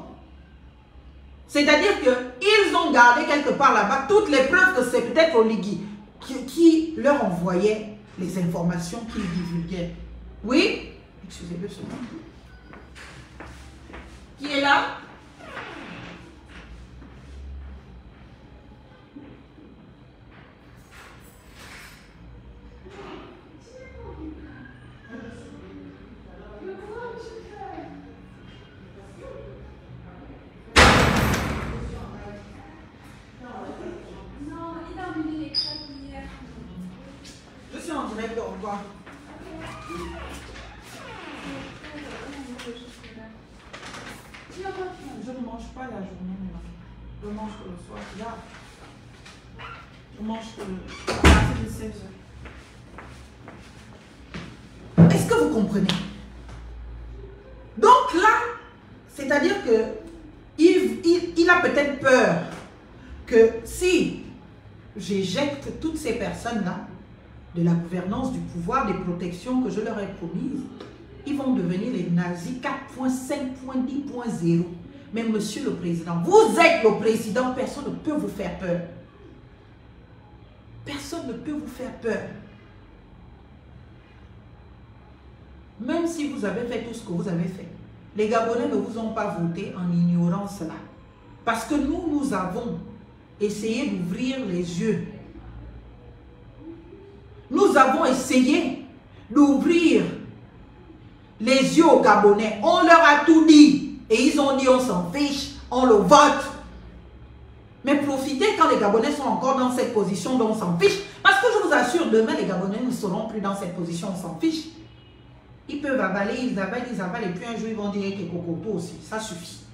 Speaker 1: C'est-à-dire qu'ils ont gardé quelque part là-bas toutes les preuves que c'est peut-être Oligui qui leur envoyait les informations qu'ils divulguaient. Oui? Excusez-le seulement. Qui est là? Je suis en direct, au revoir. Je ne mange pas la journée maintenant. Je mange que le soir. Là, je mange que à partir de 16 h. Est-ce que vous comprenez? Donc là, c'est-à-dire que il a peut-être peur que si j'éjecte toutes ces personnes-là de la gouvernance, du pouvoir, des protections que je leur ai promises, ils vont devenir les nazis 4.5.10.0. Mais monsieur le président, vous êtes le président, personne ne peut vous faire peur. Personne ne peut vous faire peur. Même si vous avez fait tout ce que vous avez fait, les Gabonais ne vous ont pas voté en ignorant cela. Parce que nous avons essayé d'ouvrir les yeux. Nous avons essayé d'ouvrir les yeux aux Gabonais. On leur a tout dit. Et ils ont dit on s'en fiche, on le vote. Mais profitez quand les Gabonais sont encore dans cette position dont on s'en fiche. Parce que je vous assure, demain les Gabonais ne seront plus dans cette position, on s'en fiche. Ils peuvent avaler, ils avalent, et puis un jour ils vont dire que Kokoto aussi, ça suffit.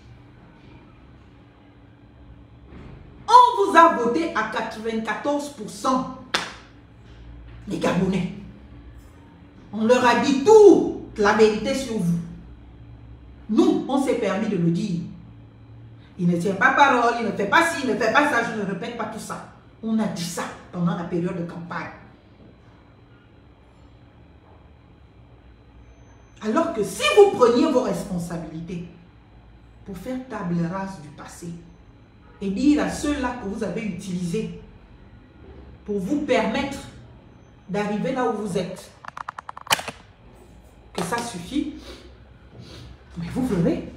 Speaker 1: On vous a voté à 94%, les Gabonais. On leur a dit toute la vérité sur vous. Nous, on s'est permis de le dire. Il ne tient pas parole, il ne fait pas ci, il ne fait pas ça, je ne répète pas tout ça. On a dit ça pendant la période de campagne. Alors que si vous preniez vos responsabilités pour faire table rase du passé et dire à ceux-là que vous avez utilisés pour vous permettre d'arriver là où vous êtes, que ça suffit, mais vous verrez.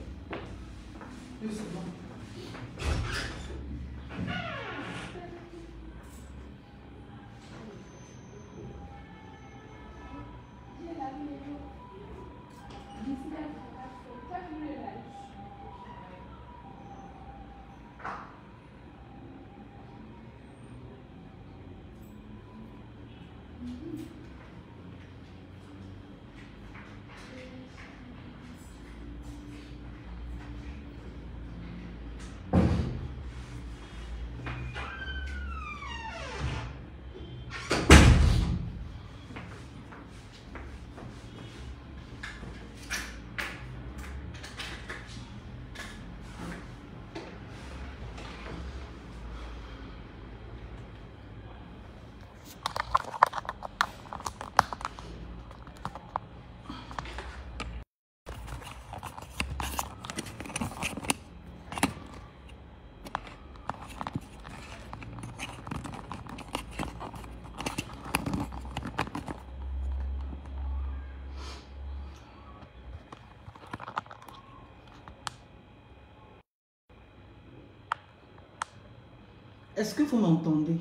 Speaker 1: Est-ce que vous m'entendez?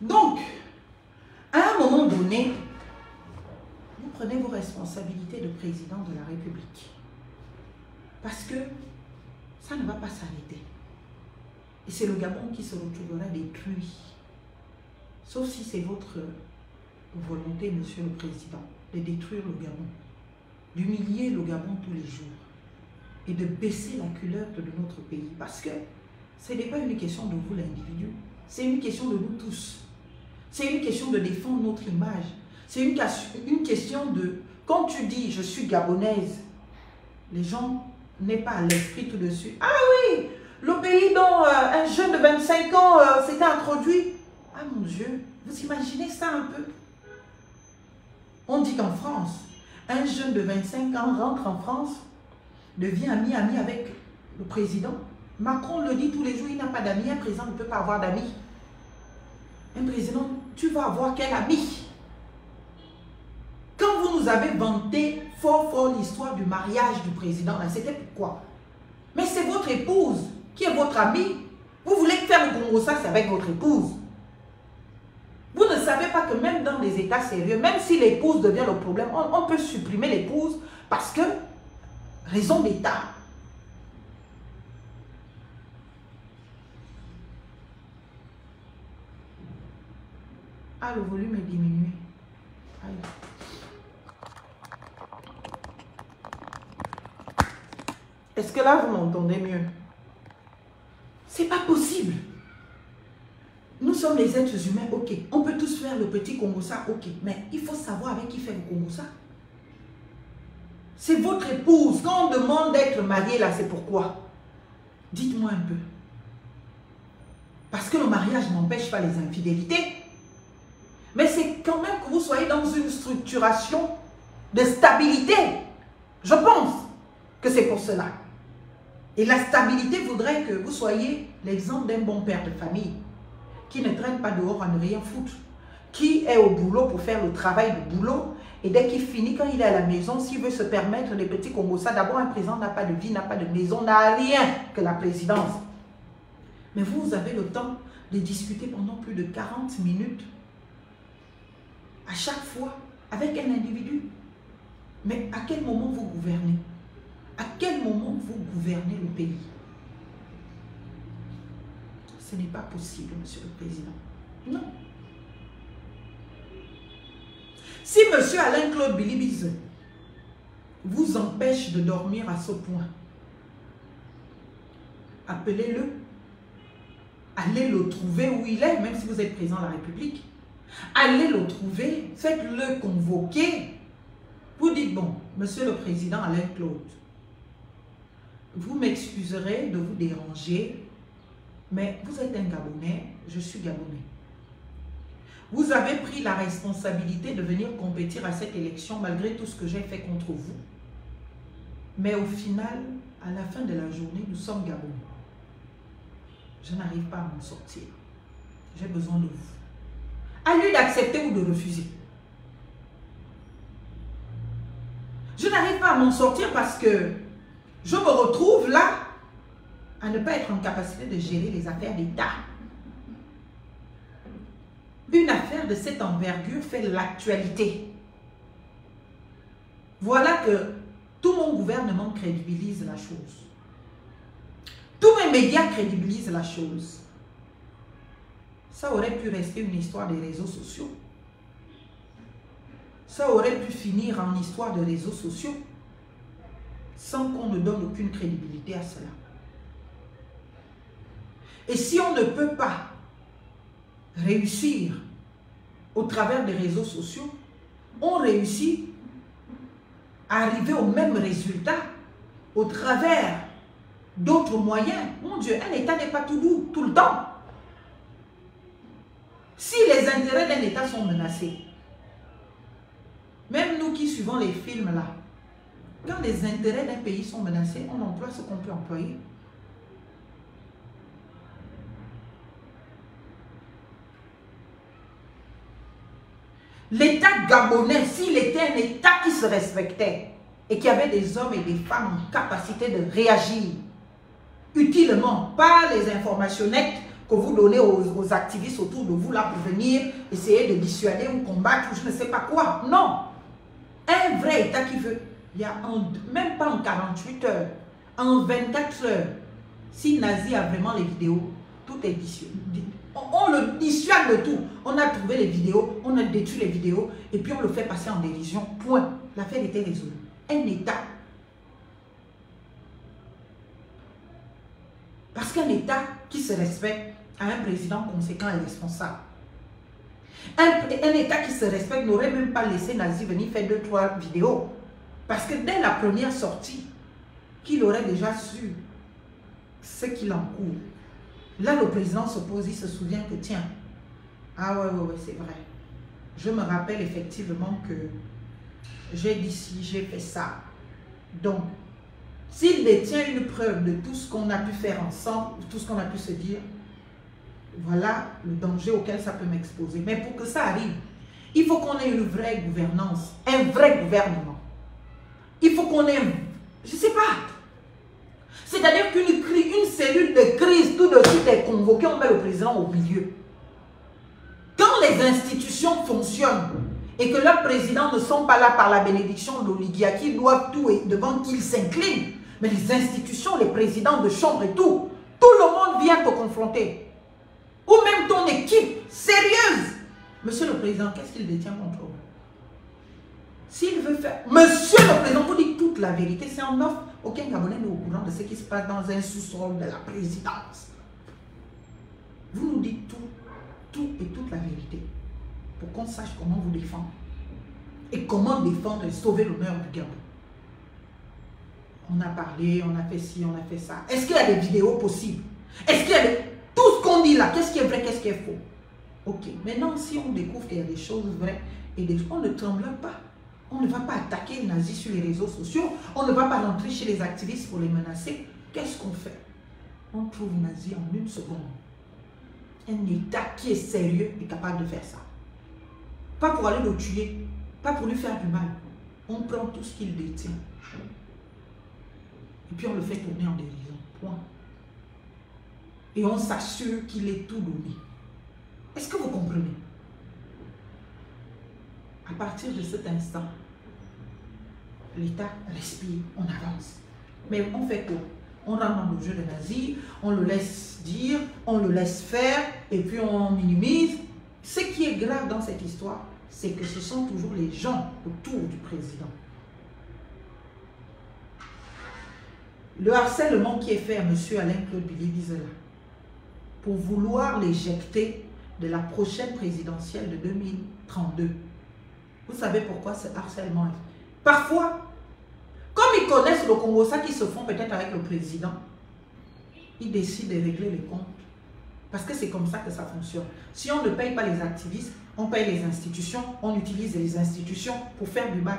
Speaker 1: Donc, à un moment donné, vous prenez vos responsabilités de président de la République. Parce que ça ne va pas s'arrêter. Et c'est le Gabon qui se retrouvera détruit. Sauf si c'est votre volonté, monsieur le président, de détruire le Gabon, d'humilier le Gabon tous les jours et de baisser la culotte de notre pays. Parce que ce n'est pas une question de vous l'individu, c'est une question de nous tous. C'est une question de défendre notre image. C'est une question de, quand tu dis je suis gabonaise, les gens n'aient pas à l'esprit tout de suite. Ah oui, le pays dont un jeune de 25 ans s'était introduit. Ah mon Dieu, vous imaginez ça un peu? On dit qu'en France, un jeune de 25 ans rentre en France, devient ami avec le président. Macron le dit tous les jours, il n'a pas d'amis. Un président ne peut pas avoir d'amis. Un président, tu vas avoir quel ami? Quand vous nous avez vanté fort l'histoire du mariage du président, c'était pourquoi? Mais c'est votre épouse qui est votre amie. Vous voulez faire le Congo, ça c'est avec votre épouse. Vous ne savez pas que même dans les états sérieux, même si l'épouse devient le problème, on peut supprimer l'épouse parce que raison d'État. Ah, le volume est diminué. Aïe. Est-ce que là, vous m'entendez mieux? C'est pas possible. Nous sommes les êtres humains, ok. On peut tous faire le petit Congossa, ok. Mais il faut savoir avec qui faire le Congossa. C'est votre épouse. Quand on demande d'être marié, là, c'est pourquoi? Dites-moi un peu. Parce que le mariage n'empêche pas les infidélités. Mais c'est quand même que vous soyez dans une structuration de stabilité. Je pense que c'est pour cela. Et la stabilité voudrait que vous soyez l'exemple d'un bon père de famille qui ne traîne pas dehors à ne rien foutre, qui est au boulot pour faire le travail du boulot, et dès qu'il finit, quand il est à la maison, s'il veut se permettre des petits combos, ça, d'abord un président n'a pas de vie, n'a pas de maison, n'a rien que la présidence. Mais vous avez le temps de discuter pendant plus de 40 minutes à chaque fois avec un individu. Mais à quel moment vous gouvernez? À quel moment vous gouvernez le pays? Ce n'est pas possible, Monsieur le Président. Non. Si Monsieur Alain-Claude Bilibize vous empêche de dormir à ce point, appelez-le. Allez le trouver où il est, même si vous êtes président de la République. Allez le trouver, faites-le convoquer. Vous dites, bon, Monsieur le Président Alain-Claude, vous m'excuserez de vous déranger, mais vous êtes un Gabonais, je suis Gabonais. Vous avez pris la responsabilité de venir compétir à cette élection malgré tout ce que j'ai fait contre vous. Mais au final, à la fin de la journée, nous sommes Gabonais. Je n'arrive pas à m'en sortir. J'ai besoin de vous. À lui d'accepter ou de refuser. Je n'arrive pas à m'en sortir parce que je me retrouve là à ne pas être en capacité de gérer les affaires d'État. Une affaire de cette envergure fait l'actualité. Voilà que tout mon gouvernement crédibilise la chose. Tous mes médias crédibilisent la chose. Ça aurait pu rester une histoire des réseaux sociaux. Ça aurait pu finir en histoire de réseaux sociaux sans qu'on ne donne aucune crédibilité à cela. Et si on ne peut pas réussir au travers des réseaux sociaux, on réussit à arriver au même résultat au travers d'autres moyens. Mon Dieu, un État n'est pas tout doux tout le temps. Si les intérêts d'un État sont menacés, même nous qui suivons les films là, quand les intérêts d'un pays sont menacés, on emploie ce qu'on peut employer. L'État gabonais, s'il était un État qui se respectait et qui avait des hommes et des femmes en capacité de réagir utilement, pas les informationnettes que vous donnez aux activistes autour de vous là pour venir essayer de dissuader ou combattre ou je ne sais pas quoi. Non. Un vrai État qui veut, il y a même pas en 48 heures, en 24 heures, si Nazi a vraiment les vidéos, tout est dissuadé. On le dissuade de tout. On a trouvé les vidéos, on a détruit les vidéos et puis on le fait passer en dérision. Point. L'affaire était résolue. Un État. Parce qu'un État qui se respecte a un président conséquent et responsable. Un État qui se respecte n'aurait même pas laissé Nazi venir faire 2-3 vidéos. Parce que dès la première sortie, qu'il aurait déjà su ce qu'il encourt. Là, le président se pose, il se souvient que tiens, ah ouais, c'est vrai. Je me rappelle effectivement que j'ai dit ci, j'ai fait ça. Donc, s'il détient une preuve de tout ce qu'on a pu faire ensemble, tout ce qu'on a pu se dire, voilà le danger auquel ça peut m'exposer. Mais pour que ça arrive, il faut qu'on ait une vraie gouvernance, un vrai gouvernement. Il faut qu'on ait, je ne sais pas, c'est-à-dire qu'une cellule de crise, tout de suite est convoquée, on met le président au milieu. Quand les institutions fonctionnent et que leurs présidents ne sont pas là par la bénédiction de l'oligarchie, ils doivent tout et devant qu'ils s'inclinent. Mais les institutions, les présidents de chambre et tout le monde vient te confronter. Ou même ton équipe sérieuse. Monsieur le Président, qu'est-ce qu'il détient contre vous? S'il veut faire... Monsieur le Président, vous dites toute la vérité, c'est en offre. Aucun Gabonais n'est au courant de ce qui se passe dans un sous-sol de la présidence. Vous nous dites tout et toute la vérité pour qu'on sache comment vous défendre. Et comment défendre et sauver l'honneur du Gabon. On a parlé, on a fait ci, on a fait ça. Est-ce qu'il y a des vidéos possibles? Est-ce qu'il y a des... Tout ce qu'on dit là, qu'est-ce qui est vrai, qu'est-ce qui est faux? Ok, maintenant si on découvre qu'il y a des choses vraies, on ne tremble pas. On ne va pas attaquer les nazis sur les réseaux sociaux. On ne va pas rentrer chez les activistes pour les menacer. Qu'est-ce qu'on fait? On trouve les nazis en une seconde. Un État qui est sérieux est capable de faire ça. Pas pour aller le tuer, pas pour lui faire du mal. On prend tout ce qu'il détient. Et puis on le fait tourner en dérision. Point. Et on s'assure qu'il est tout donné. Est-ce que vous comprenez? À partir de cet instant, l'État respire, on avance. Mais on fait quoi? On rentre dans le jeu des nazis, on le laisse dire, on le laisse faire, et puis on minimise. Ce qui est grave dans cette histoire, c'est que ce sont toujours les gens autour du président. Le harcèlement qui est fait à M. Alain-Claude Billy-Bizela pour vouloir l'éjecter de la prochaine présidentielle de 2032. Vous savez pourquoi ce harcèlement est fait? Parfois, comme ils connaissent le Congo, ça qui se font peut-être avec le président, ils décident de régler les comptes. Parce que c'est comme ça que ça fonctionne. Si on ne paye pas les activistes, on paye les institutions, on utilise les institutions pour faire du mal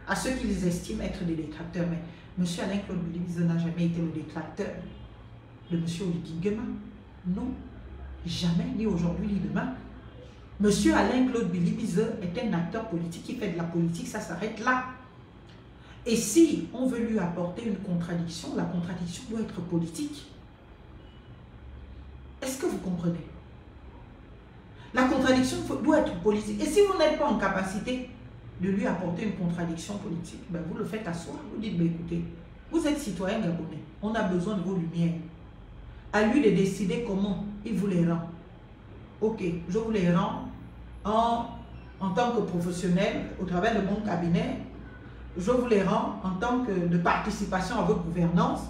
Speaker 1: à ceux qu'ils estiment être des détracteurs. Mais M. Alain-Claude Billy-Bizela n'a jamais été le détracteur de M. Oligui Nguema. Non, jamais, ni aujourd'hui, ni demain. M. Alain-Claude Billy-Bizela est un acteur politique qui fait de la politique, ça s'arrête là. Et si on veut lui apporter une contradiction, la contradiction doit être politique. Est-ce que vous comprenez? La contradiction doit être politique. Et si vous n'êtes pas en capacité de lui apporter une contradiction politique, ben vous le faites asseoir. Vous dites, ben écoutez, vous êtes citoyen gabonais, on a besoin de vos lumières. À lui de décider comment il vous les rend. Ok, je vous les rends en tant que professionnel, au travers de mon cabinet. Je vous les rends en tant que de participation à votre gouvernance,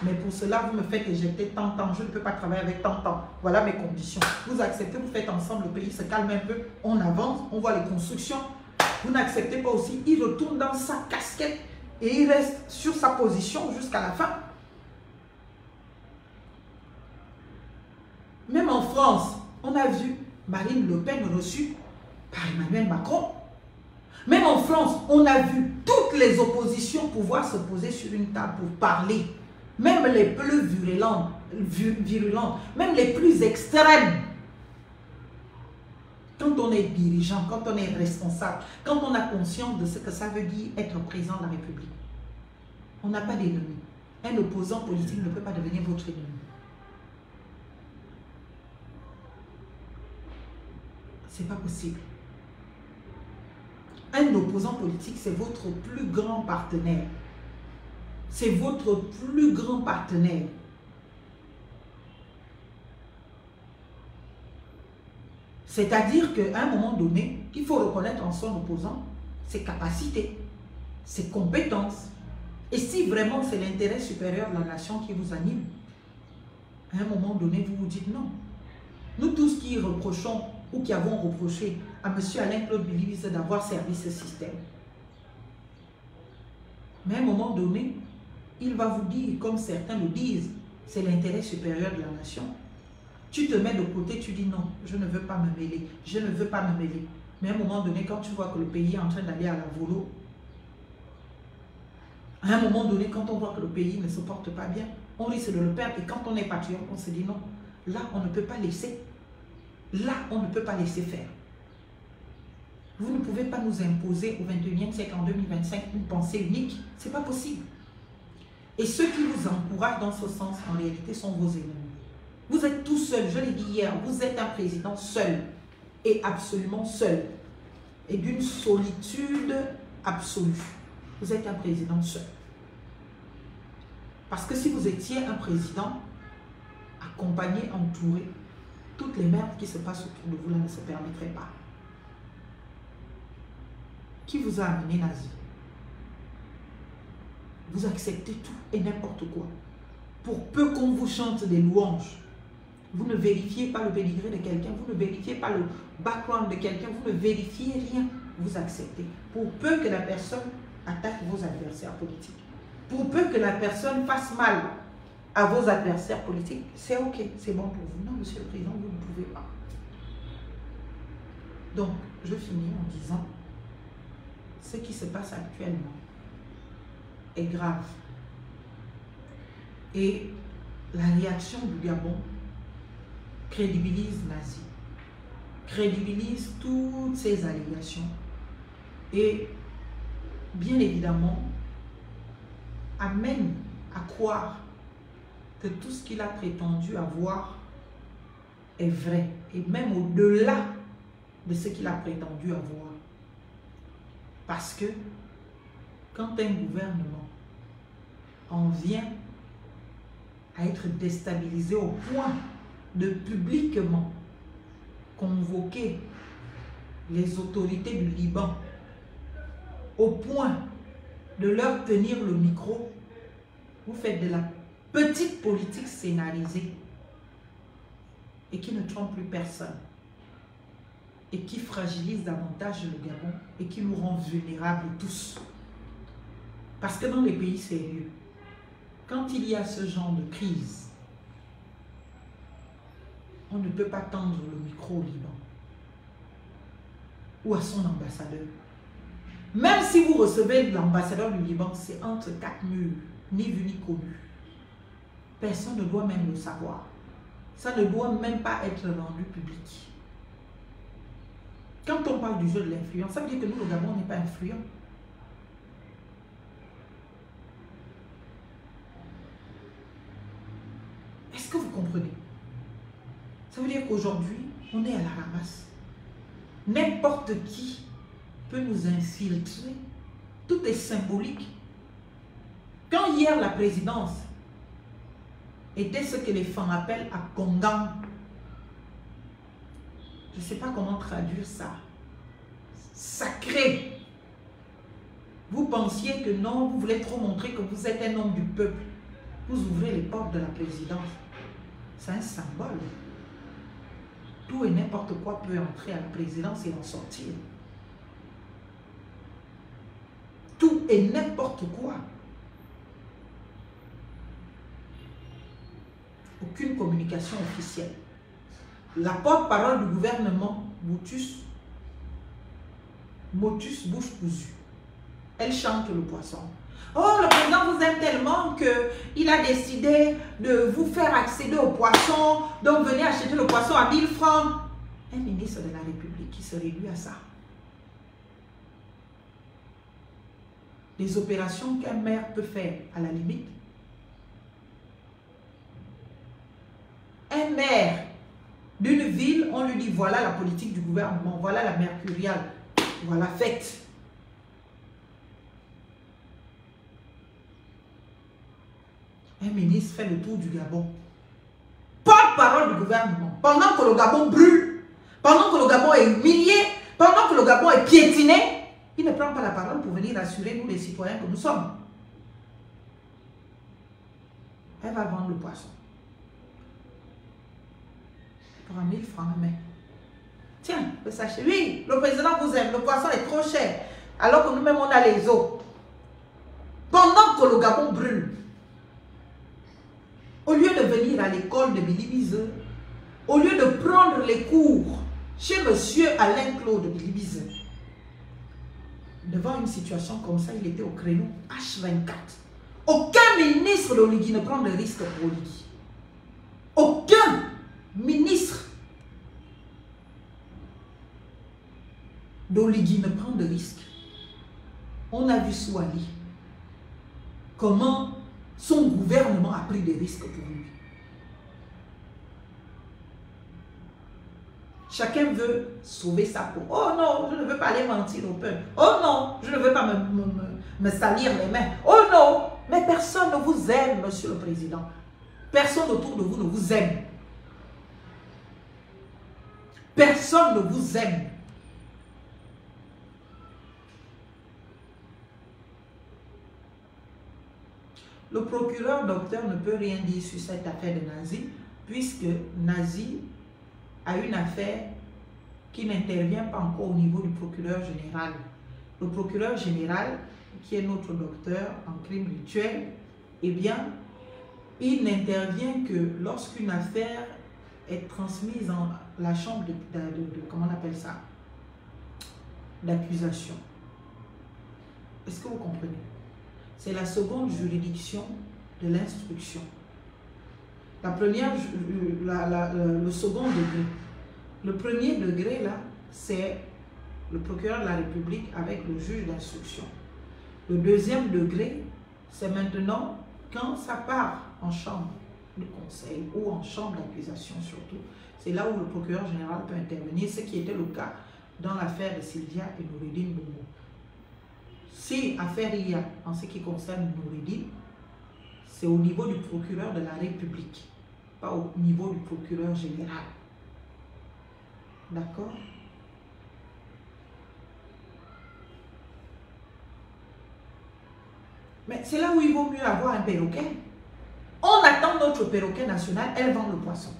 Speaker 1: mais pour cela, vous me faites éjecter tant de temps. Je ne peux pas travailler avec tant de temps. Voilà mes conditions. Vous acceptez, vous faites ensemble, le pays se calme un peu, on avance, on voit les constructions. Vous n'acceptez pas aussi, il retourne dans sa casquette et il reste sur sa position jusqu'à la fin. Même en France, on a vu Marine Le Pen reçue par Emmanuel Macron. Même en France, on a vu toutes les oppositions pouvoir se poser sur une table pour parler. Même les plus virulentes, même les plus extrêmes. Quand on est dirigeant, quand on est responsable, quand on a conscience de ce que ça veut dire être président de la République, on n'a pas d'ennemi. Un opposant politique ne peut pas devenir votre ennemi. C'est pas possible. Un opposant politique, c'est votre plus grand partenaire. C'est votre plus grand partenaire. C'est-à-dire qu'à un moment donné, il faut reconnaître en son opposant ses capacités, ses compétences. Et si vraiment c'est l'intérêt supérieur de la nation qui vous anime, à un moment donné, vous vous dites non. Nous tous qui reprochons ou qui avons reproché à M. Alain-Claude Billy-Bizela d'avoir servi ce système. Mais à un moment donné, il va vous dire, comme certains le disent, c'est l'intérêt supérieur de la nation. Tu te mets de côté, tu dis non, je ne veux pas me mêler, je ne veux pas me mêler. Mais à un moment donné, quand tu vois que le pays est en train d'aller à la volo, à un moment donné, quand on voit que le pays ne se porte pas bien, on risque de le perdre. Et quand on est patriote, on se dit non, là, on ne peut pas laisser. Là, on ne peut pas laisser faire. Vous ne pouvez pas nous imposer au 21e siècle, en 2025, une pensée unique. Ce n'est pas possible. Et ceux qui vous encouragent dans ce sens, en réalité, sont vos ennemis. Vous êtes tout seul, je l'ai dit hier, vous êtes un président seul. Et absolument seul. Et d'une solitude absolue. Vous êtes un président seul. Parce que si vous étiez un président accompagné, entouré, toutes les merdes qui se passent autour de vous là ne se permettraient pas. Qui vous a amené nazi? Vous acceptez tout et n'importe quoi. Pour peu qu'on vous chante des louanges, vous ne vérifiez pas le pédigré de quelqu'un, vous ne vérifiez pas le background de quelqu'un, vous ne vérifiez rien, vous acceptez. Pour peu que la personne attaque vos adversaires politiques, pour peu que la personne fasse mal à vos adversaires politiques, c'est ok, c'est bon pour vous. Non, monsieur le président, vous ne pouvez pas. Donc, je finis en disant, ce qui se passe actuellement est grave. Et la réaction du Gabon crédibilise Nazi, crédibilise toutes ces allégations et bien évidemment amène à croire que tout ce qu'il a prétendu avoir est vrai et même au-delà de ce qu'il a prétendu avoir. Parce que quand un gouvernement en vient à être déstabilisé au point de publiquement convoquer les autorités du Liban, au point de leur tenir le micro, vous faites de la petite politique scénarisée et qui ne trompe plus personne et qui fragilise davantage le Gabon et qui nous rend vulnérables tous. Parce que dans les pays sérieux, quand il y a ce genre de crise, on ne peut pas tendre le micro au Liban ou à son ambassadeur. Même si vous recevez l'ambassadeur du Liban, c'est entre quatre murs, ni vu ni connu. Personne ne doit même le savoir. Ça ne doit même pas être rendu public. Quand on parle du jeu de l'influence, ça veut dire que nous, le Gabon, n'est pas influent. Est-ce que vous comprenez? Ça veut dire qu'aujourd'hui, on est à la ramasse. N'importe qui peut nous infiltrer. Tout est symbolique. Quand hier, la présidence était ce que les femmes appellent à Kongan, je ne sais pas comment traduire ça. Sacré. Vous pensiez que non, vous voulez trop montrer que vous êtes un homme du peuple. Vous ouvrez les portes de la présidence. C'est un symbole. Tout et n'importe quoi peut entrer à la présidence et en sortir. Tout et n'importe quoi. Aucune communication officielle. La porte-parole du gouvernement, Motus bouche cousue. Elle chante le poisson. Oh, le président vous aime tellement qu'il a décidé de vous faire accéder au poisson, donc venez acheter le poisson à 1000 francs. Un ministre de la République qui se réduit à ça. Les opérations qu'un maire peut faire à la limite. Un maire d'une ville, on lui dit voilà la politique du gouvernement, voilà la mercuriale, voilà faites. Un ministre fait le tour du Gabon. Porte-parole du gouvernement. Pendant que le Gabon brûle, pendant que le Gabon est humilié, pendant que le Gabon est piétiné, il ne prend pas la parole pour venir assurer nous les citoyens que nous sommes. Elle va vendre le poisson. Pour 1000 francs, mais tiens, le sachet. Oui, le président vous aime, le poisson est trop cher. Alors que nous-mêmes, on a les eaux. Pendant que le Gabon brûle, au lieu de venir à l'école de Billy-Bizeux, au lieu de prendre les cours chez monsieur Alain Claude Billy-Bizeux, devant une situation comme ça, il était au créneau H24. Aucun ministre d'Oligui ne prend de risque pour Oligui. Aucun ministre d'Oligui ne prend de risque. On a vu Souali. Comment son gouvernement a pris des risques pour lui. Chacun veut sauver sa peau. Oh non, je ne veux pas aller mentir au peuple. Oh non, je ne veux pas me salir les mains. Oh non, mais personne ne vous aime, monsieur le président. Personne autour de vous ne vous aime. Personne ne vous aime. Le procureur docteur ne peut rien dire sur cette affaire de Nazi, puisque Nazi a une affaire qui n'intervient pas encore au niveau du procureur général. Le procureur général, qui est notre docteur en crime rituel, eh bien, il n'intervient que lorsqu'une affaire est transmise en la chambre comment on appelle ça? d'accusation. Est-ce que vous comprenez? C'est la seconde juridiction de l'instruction. La première, le second degré. Le premier degré, là, c'est le procureur de la République avec le juge d'instruction. Le deuxième degré, c'est maintenant quand ça part en chambre de conseil ou en chambre d'accusation surtout. C'est là où le procureur général peut intervenir, ce qui était le cas dans l'affaire de Sylvia et Noureddine Bongo. Si affaire il y a en ce qui concerne Noureddine, c'est au niveau du procureur de la République, pas au niveau du procureur général. D'accord? Mais c'est là où il vaut mieux avoir un perroquet. On attend notre perroquet national, elle vend le poisson.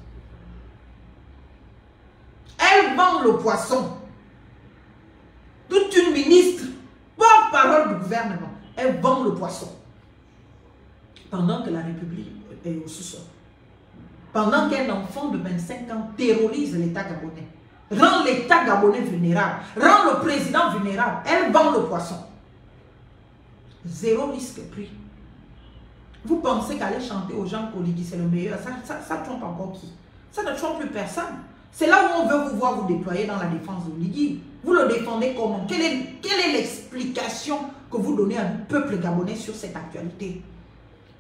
Speaker 1: Elle vend le poisson. Toute une ministre, porte-parole du gouvernement, elle vend le poisson. Pendant que la République est au sous-sol. Pendant qu'un enfant de 25 ans terrorise l'État gabonais, rend l'État gabonais vulnérable, rend le président vulnérable, elle vend le poisson. Zéro risque pris. Vous pensez qu'aller chanter aux gens qu'Oligui c'est le meilleur, ça trompe encore qui? Ça ne trompe plus personne. C'est là où on veut vous voir vous déployer dans la défense d'Oligui. Vous le défendez comment? Quelle est l'explication que vous donnez à un peuple gabonais sur cette actualité?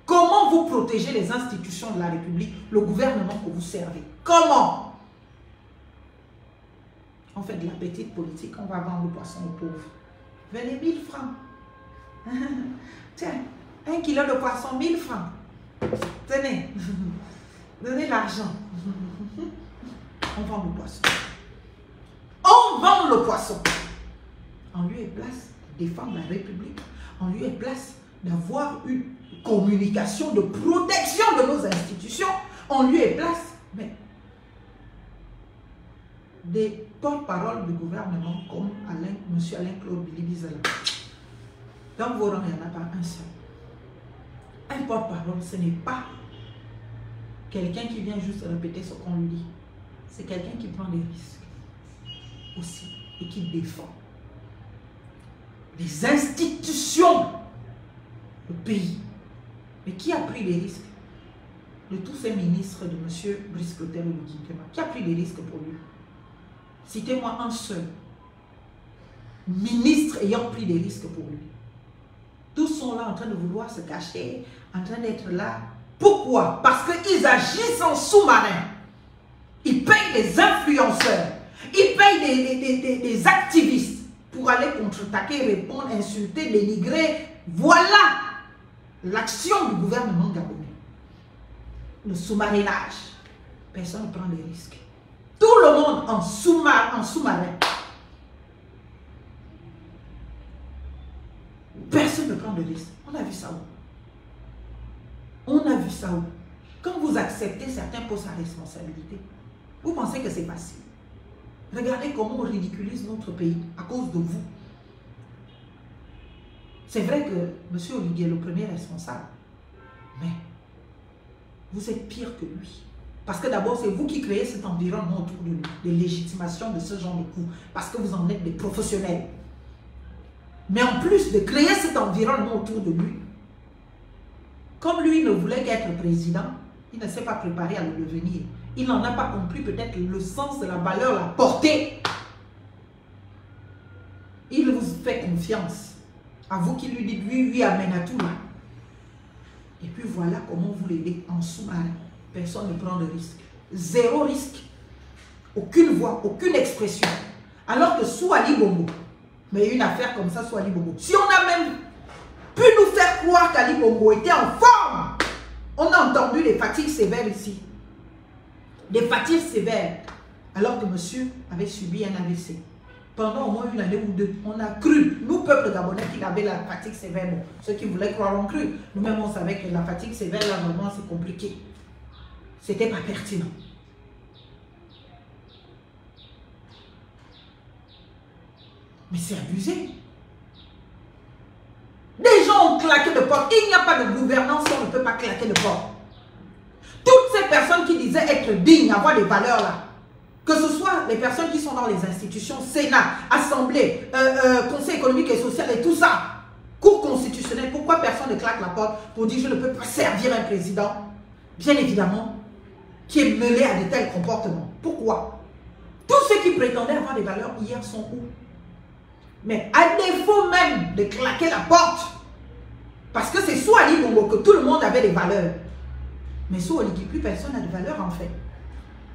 Speaker 1: Comment vous protégez les institutions de la République, le gouvernement que vous servez? Comment? On fait de la petite politique, on va vendre le poisson aux pauvres. Venez 1000 francs. Tiens, 1 kilo de poisson, 1000 francs. Tenez, donnez l'argent. On vend le poisson. On vend le poisson. En lieu et place de défendre la République, en lieu et place d'avoir une communication de protection de nos institutions, en lieu et place, mais des porte-parole du gouvernement comme M. Alain-Claude Bilibizala. Dans vos rangs, il n'y en a pas un seul. Un porte-parole, ce n'est pas quelqu'un qui vient juste répéter ce qu'on lui dit. C'est quelqu'un qui prend des risques aussi et qui défend les institutions du pays. Mais qui a pris les risques de tous ces ministres de M. Brice Clotaire Oligui-Nguema? Qui a pris les risques pour lui? Citez-moi un seul ministre ayant pris des risques pour lui. Tous sont là en train de vouloir se cacher, en train d'être là. Pourquoi? Parce qu'ils agissent en sous-marin. Ils payent des influenceurs. Ils payent des activistes pour aller contre-attaquer, répondre, insulter, dénigrer. Voilà l'action du gouvernement gabonais. Le sous-marinage. Personne ne prend des risques. Tout le monde en sous-marin. Personne ne prend de risque. On a vu ça où? On a vu ça où? Quand vous acceptez certains postes à responsabilité, vous pensez que c'est facile. Regardez comment on ridiculise notre pays à cause de vous. C'est vrai que M. Oligui est le premier responsable, mais vous êtes pire que lui. Parce que d'abord, c'est vous qui créez cet environnement autour de lui, de légitimation de ce genre de coups, parce que vous en êtes des professionnels. Mais en plus de créer cet environnement autour de lui, comme lui ne voulait qu'être président, il ne s'est pas préparé à le devenir. Il n'en a pas compris peut-être le sens de la valeur, la portée. Il vous fait confiance. À vous qui lui dites, oui, amène à tout là. Et puis voilà comment vous l'aidez en sous-marin. Personne ne prend de risque. Zéro risque. Aucune voix, aucune expression. Alors que sous Ali Bongo, mais une affaire comme ça sous Ali Bongo, si on a même pu nous faire croire qu'Ali Bongo était en forme, on a entendu les fatigues sévères ici. Des fatigues sévères. Alors que monsieur avait subi un AVC. Pendant au moins une année ou deux, on a cru, nous, peuple gabonais, qu'il avait la fatigue sévère. Bon, ceux qui voulaient croire ont cru. Nous-mêmes, on savait que la fatigue sévère, là, vraiment, c'est compliqué. C'était pas pertinent. Mais c'est abusé. Des gens ont claqué de porte. Il n'y a pas de gouvernance, on ne peut pas claquer de porte. Toutes ces personnes qui disaient être dignes, avoir des valeurs là, Que ce soit les personnes qui sont dans les institutions, Sénat, Assemblée, Conseil économique et social et tout ça, Cour constitutionnelle, pourquoi personne ne claque la porte pour dire je ne peux pas servir un président, bien évidemment, qui est mêlé à de tels comportements? Pourquoi? Tous ceux qui prétendaient avoir des valeurs hier sont où? Mais à défaut même de claquer la porte, parce que c'est sous Ali Bongo que tout le monde avait des valeurs. Mais sous Oligui, plus personne n'a de valeurs en fait.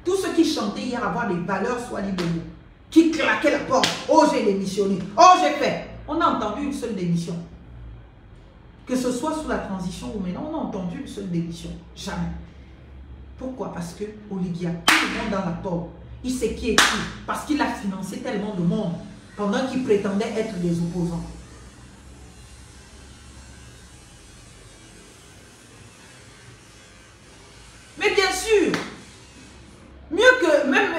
Speaker 1: Tous ceux qui chantaient hier avoir des valeurs sous Ali Bongo, qui claquaient la porte, oh j'ai démissionné, oh j'ai fait. On a entendu une seule démission. Que ce soit sous la transition ou maintenant, on a entendu une seule démission. Jamais. Pourquoi? Parce que Oligui a tout le monde dans la porte. Il sait qui est qui. Parce qu'il a financé tellement de monde pendant qu'il prétendait être des opposants. Mais bien sûr, mieux que même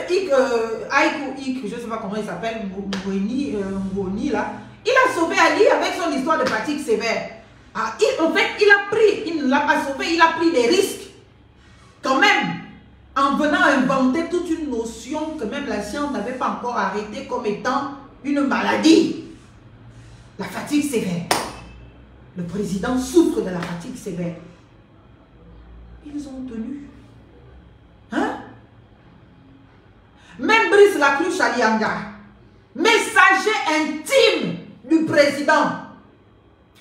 Speaker 1: Aïkou, je ne sais pas comment il s'appelle, Ngoni là, il a sauvé Ali avec son histoire de pratique sévère. Ah, en fait, il ne l'a pas sauvé, il a pris des risques. Quand même, en venant inventer toute une notion que même la science n'avait pas encore arrêtée comme étant une maladie. La fatigue sévère. Le président souffre de la fatigue sévère. Ils ont tenu. Hein? Même Brice Laclouche Alianga, messager intime du président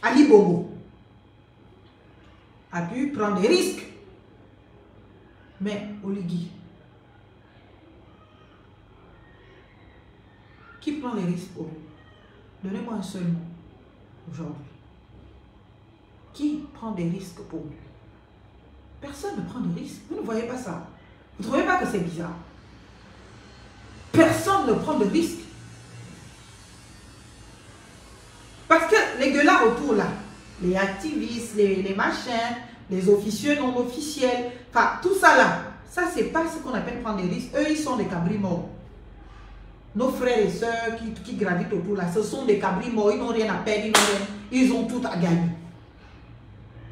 Speaker 1: Ali Bongo, a pu prendre des risques. Mais Oligui, qui prend les risques pour lui? Donnez-moi un seul nom aujourd'hui. Qui prend des risques pour lui? Personne ne prend de risques. Vous ne voyez pas ça? Vous ne trouvez pas que c'est bizarre? Personne ne prend de risques. Parce que les gueulards autour là, les activistes, les machins, les officieux non officiels, enfin tout ça là, ça c'est pas ce qu'on appelle prendre des risques. Eux ils sont des cabris morts. Nos frères et sœurs qui gravitent autour là, ce sont des cabris morts, ils n'ont rien à perdre, ils ont tout à gagner.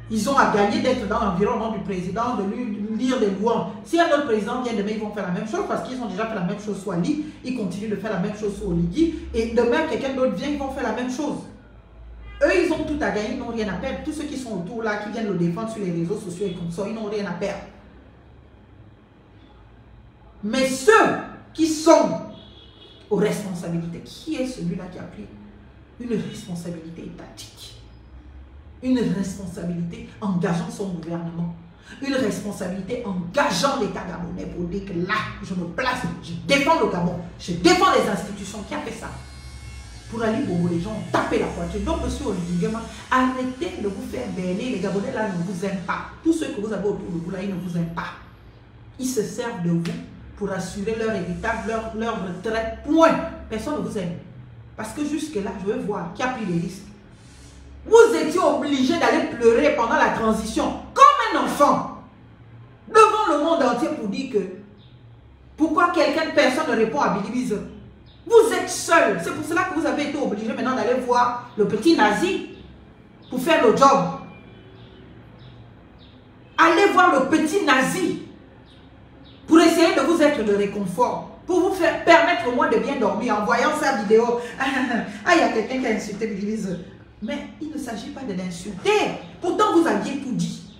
Speaker 1: Ils ont à gagner d'être dans l'environnement du président, de lui lire des louanges. Si un autre président vient demain, ils vont faire la même chose parce qu'ils ont déjà fait la même chose sur Ali, ils continuent de faire la même chose sur Oligui, et demain quelqu'un d'autre vient, ils vont faire la même chose. Eux, ils ont tout à gagner, ils n'ont rien à perdre. Tous ceux qui sont autour là, qui viennent le défendre sur les réseaux sociaux et comme ça, ils n'ont rien à perdre. Mais ceux qui sont aux responsabilités, qui est celui-là qui a pris une responsabilité étatique? Une responsabilité engageant son gouvernement, une responsabilité engageant l'État gabonais pour dire que là, je me place, je défends le Gabon, je défends les institutions. Qui a fait ça? Pour Ali Bongo, les gens ont tapé la poitrine. Donc, monsieur Oligui, arrêtez de vous faire berner. Les Gabonais là ne vous aiment pas. Tous ceux que vous avez autour de vous là, ils ne vous aiment pas. Ils se servent de vous pour assurer leur héritage, leur retraite. Point. Personne ne vous aime. Parce que jusque-là, je veux voir qui a pris les risques. Vous étiez obligé d'aller pleurer pendant la transition, comme un enfant, devant le monde entier pour dire que pourquoi personne ne répond à Billy Bize. Vous êtes seul. C'est pour cela que vous avez été obligé maintenant d'aller voir le petit nazi pour faire le job. Allez voir le petit nazi pour essayer de vous être le réconfort, pour vous faire permettre au moins de bien dormir en voyant sa vidéo. Ah, il y a quelqu'un qui a insulté Billy Bize. Mais il ne s'agit pas de l'insulter. Pourtant, vous aviez tout dit.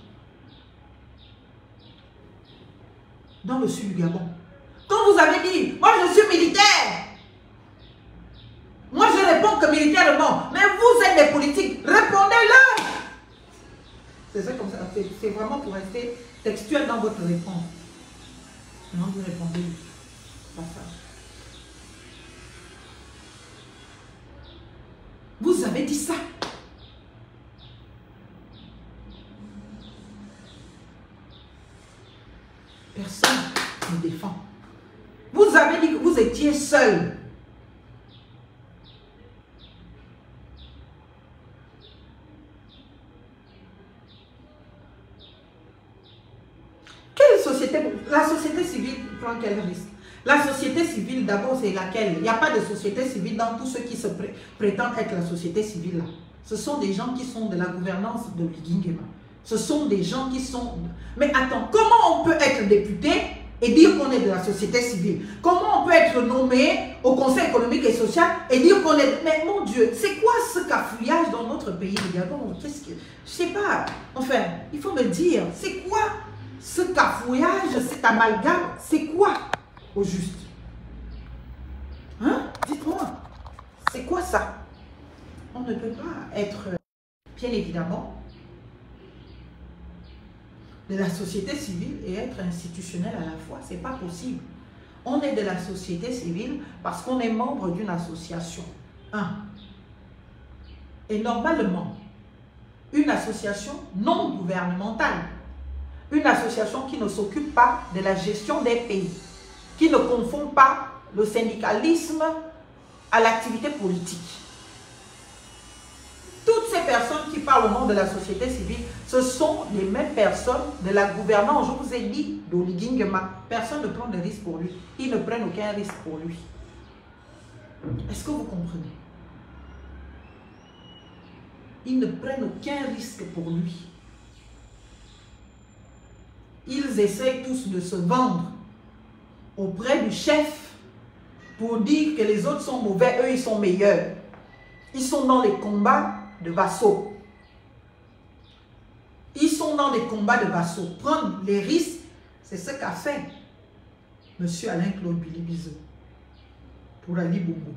Speaker 1: Dans le sud du Gabon. Quand vous avez dit, moi je suis militaire. Moi je réponds que militairement. Mais vous êtes des politiques. Répondez-le. C'est ça comme ça. C'est vraiment pour rester textuel dans votre réponse. Non, vous répondez. Pas ça. Vous avez dit ça. Personne ne défend. Vous avez dit que vous étiez seul. Quelle société? La société civile prend quel risque? La société civile, d'abord, c'est laquelle? Il n'y a pas de société civile dans tous ceux qui se prétendent être la société civile. Là. Ce sont des gens qui sont de la gouvernance de Oligui Nguema. Ce sont des gens qui sont... Mais attends, comment on peut être député et dire qu'on est de la société civile? Comment on peut être nommé au Conseil économique et social et dire qu'on est... Mais mon Dieu, c'est quoi ce cafouillage dans notre pays, le Gabon? Qu'est-ce que... Je sais pas. Enfin, il faut me dire, c'est quoi ce cafouillage, cet amalgame? C'est quoi au juste? Hein? Dites-moi. C'est quoi ça? On ne peut pas être, bien évidemment, de la société civile et être institutionnel à la fois. C'est pas possible. On est de la société civile parce qu'on est membre d'une association. Et normalement, une association non gouvernementale, une association qui ne s'occupe pas de la gestion des pays, qui ne confond pas le syndicalisme à l'activité politique. Toutes ces personnes qui parlent au nom de la société civile, ce sont les mêmes personnes de la gouvernance. Je vous ai dit, d'Oligui Nguema, personne ne prend de risque pour lui. Ils ne prennent aucun risque pour lui. Est-ce que vous comprenez? Ils ne prennent aucun risque pour lui. Ils essayent tous de se vendre auprès du chef pour dire que les autres sont mauvais, eux ils sont meilleurs. Ils sont dans les combats de vassaux. Ils sont dans des combats de vassaux. Prendre les risques, c'est ce qu'a fait M. Alain-Claude Bilibizo pour Ali Bongo.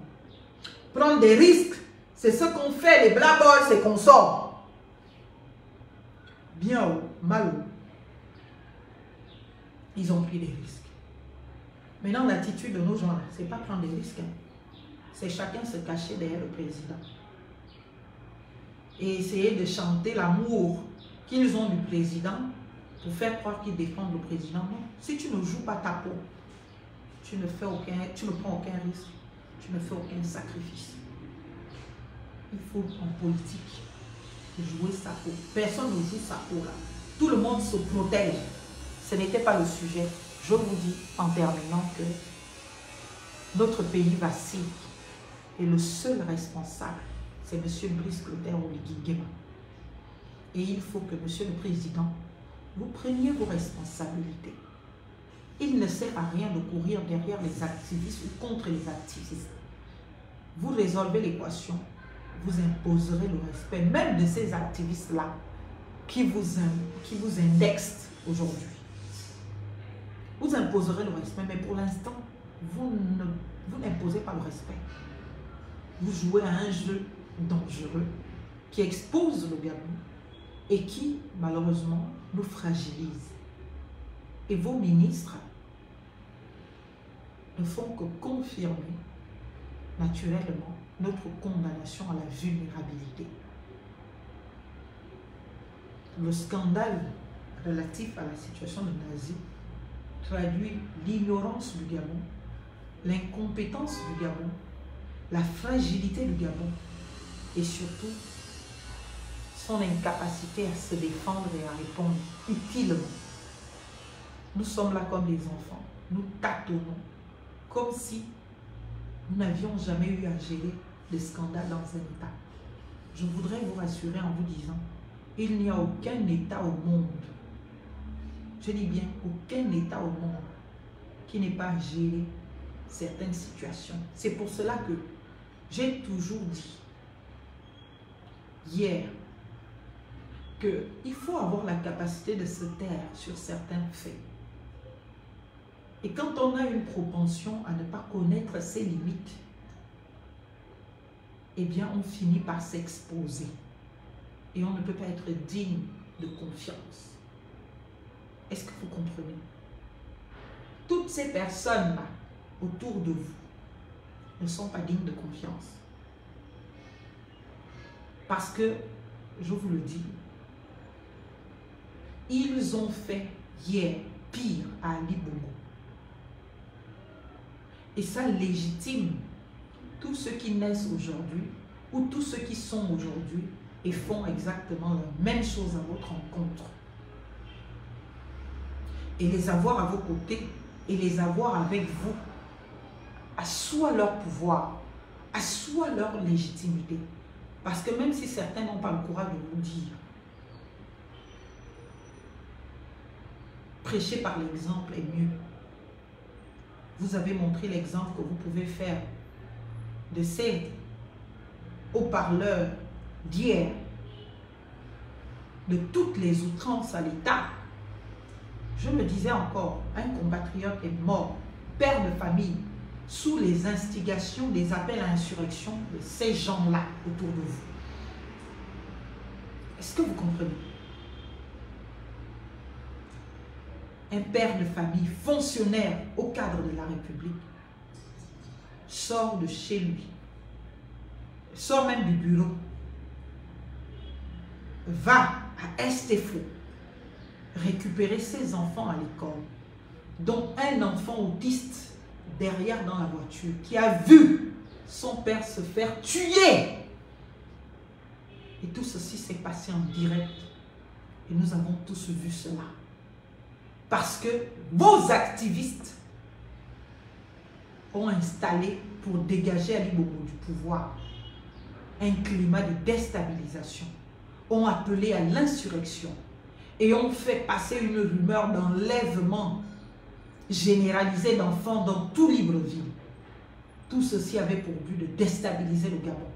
Speaker 1: Prendre des risques, c'est ce qu'ont fait les Black Boys et consorts. Bien ou mal ou, ils ont pris des risques. Maintenant, l'attitude de nos gens, ce n'est pas prendre des risques. C'est chacun se cacher derrière le président. Et essayer de chanter l'amour qu'ils ont du président pour faire croire qu'ils défendent le président. Non. Si tu ne joues pas ta peau, tu ne prends aucun risque, tu ne fais aucun sacrifice. Il faut en politique jouer sa peau. Personne ne joue sa peau là. Tout le monde se protège. Ce n'était pas le sujet. Je vous dis en terminant que notre pays vacille et le seul responsable, c'est M. Brice Clotaire Oligui Nguema. Et il faut que, Monsieur le Président, vous preniez vos responsabilités. Il ne sert à rien de courir derrière les activistes ou contre les activistes. Vous résolvez l'équation, vous imposerez le respect, même de ces activistes-là qui vous indexent aujourd'hui. Vous imposerez le respect, mais pour l'instant, vous n'imposez pas le respect. Vous jouez à un jeu dangereux qui expose le Gabon et qui, malheureusement, nous fragilise. Et vos ministres ne font que confirmer naturellement notre condamnation à la vulnérabilité. Le scandale relatif à la situation de Nazi traduit l'ignorance du Gabon, l'incompétence du Gabon, la fragilité du Gabon et surtout son incapacité à se défendre et à répondre utilement. Nous sommes là comme des enfants, nous tâtonnons comme si nous n'avions jamais eu à gérer des scandales dans un État. Je voudrais vous rassurer en vous disant, il n'y a aucun État au monde, je dis bien aucun État au monde qui n'ait pas géré certaines situations. C'est pour cela que j'ai toujours dit hier qu'il faut avoir la capacité de se taire sur certains faits. Et quand on a une propension à ne pas connaître ses limites, eh bien on finit par s'exposer. Et on ne peut pas être digne de confiance. Est-ce que vous comprenez? Toutes ces personnes-là autour de vous ne sont pas dignes de confiance. Parce que, je vous le dis, ils ont fait hier pire à Ali Bongo. Et ça légitime tous ceux qui naissent aujourd'hui ou tous ceux qui sont aujourd'hui et font exactement la même chose à votre rencontre. Et les avoir à vos côtés et les avoir avec vous assoit leur pouvoir, assoit leur légitimité. Parce que même si certains n'ont pas le courage de vous dire, prêcher par l'exemple est mieux. vous avez montré l'exemple que vous pouvez faire de ces haut-parleurs d'hier, de toutes les outrances à l'État. Je me disais encore, un compatriote est mort, père de famille, sous les instigations des appels à insurrection de ces gens-là autour de vous. Est-ce que vous comprenez? Un père de famille, fonctionnaire au cadre de la République, sort de chez lui, sort même du bureau, va à Estefo récupérer ses enfants à l'école, dont un enfant autiste derrière dans la voiture, qui a vu son père se faire tuer. Et tout ceci s'est passé en direct. Et nous avons tous vu cela. Parce que vos activistes ont installé, pour dégager Ali Bongo du pouvoir, un climat de déstabilisation, ont appelé à l'insurrection et ont fait passer une rumeur d'enlèvement généralisé d'enfants dans tout Libreville. Tout ceci avait pour but de déstabiliser le Gabon.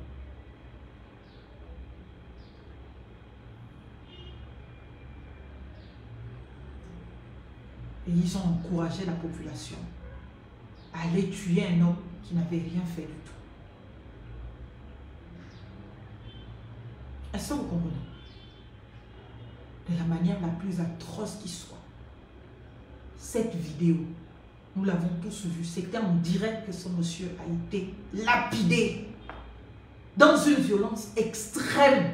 Speaker 1: Et ils ont encouragé la population à aller tuer un homme qui n'avait rien fait du tout. Est-ce que vous comprenez? De la manière la plus atroce qui soit. Cette vidéo, nous l'avons tous vue. C'était en direct que ce monsieur a été lapidé dans une violence extrême,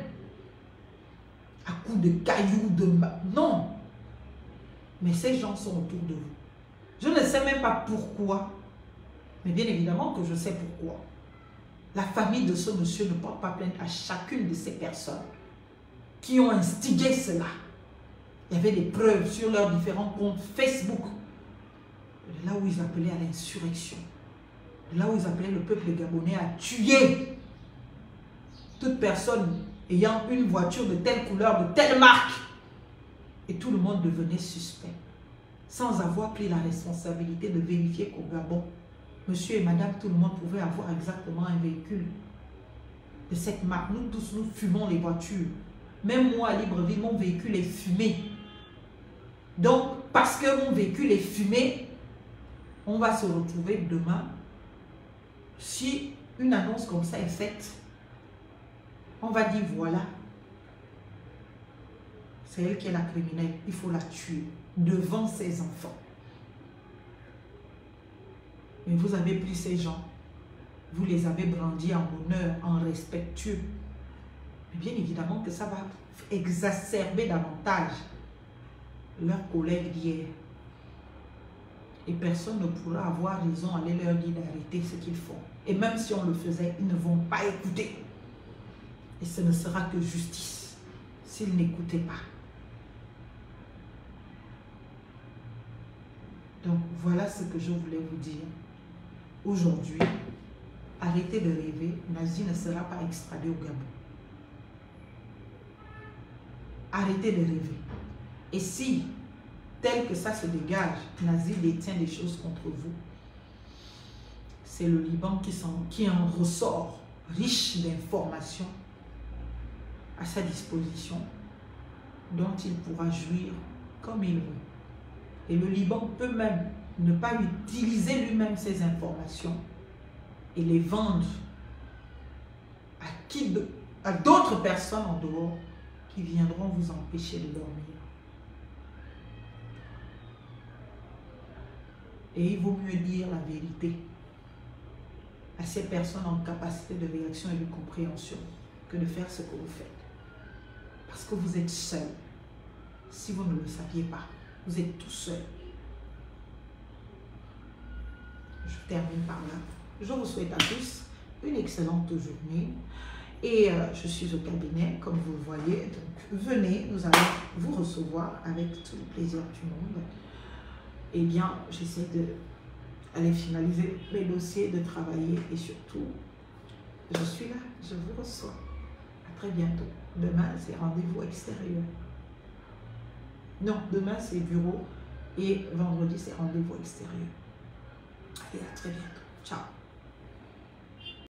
Speaker 1: à coups de cailloux, non. Mais ces gens sont autour de vous. Je ne sais même pas pourquoi, mais bien évidemment que je sais pourquoi. La famille de ce monsieur ne porte pas plainte à chacune de ces personnes qui ont instigé cela. Il y avait des preuves sur leurs différents comptes Facebook. De là où ils appelaient à l'insurrection. De là où ils appelaient le peuple gabonais à tuer toute personne ayant une voiture de telle couleur, de telle marque. Et tout le monde devenait suspect. Sans avoir pris la responsabilité de vérifier qu'au Gabon, monsieur et madame, tout le monde pouvait avoir exactement un véhicule de cette marque. Nous tous, nous fumons les voitures. Même moi, à Libreville, mon véhicule est fumé. Donc, parce que mon véhicule est fumé, on va se retrouver demain. Si une annonce comme ça est faite, on va dire voilà, c'est elle qui est la criminelle, il faut la tuer devant ses enfants. Mais vous avez pris ces gens, vous les avez brandis en honneur, en respectueux. Mais bien évidemment que ça va exacerber davantage leurs collègues d'hier. Et personne ne pourra avoir raison à aller leur dire d'arrêter ce qu'ils font. Et même si on le faisait, ils ne vont pas écouter. Et ce ne sera que justice s'ils n'écoutaient pas. Donc voilà ce que je voulais vous dire. Aujourd'hui, arrêtez de rêver, Nazi ne sera pas extradé au Gabon. Arrêtez de rêver. Et si, tel que ça se dégage, Nazi détient des choses contre vous, c'est le Liban qui en ressort riche d'informations à sa disposition, dont il pourra jouir comme il veut. Et le Liban peut même ne pas utiliser lui-même ces informations et les vendre à d'autres personnes en dehors qui viendront vous empêcher de dormir. Et il vaut mieux dire la vérité à ces personnes en capacité de réaction et de compréhension que de faire ce que vous faites. Parce que vous êtes seul. Si vous ne le saviez pas, vous êtes tout seul. Je termine par là. Je vous souhaite à tous une excellente journée. Et je suis au cabinet, comme vous le voyez. Donc, venez, nous allons vous recevoir avec tout le plaisir du monde. Eh bien, j'essaie d'aller finaliser mes dossiers, de travailler et surtout, je suis là, je vous reçois. À très bientôt. Demain, c'est rendez-vous extérieur. Non, demain, c'est bureau et vendredi, c'est rendez-vous extérieur. Allez, à très bientôt. Ciao.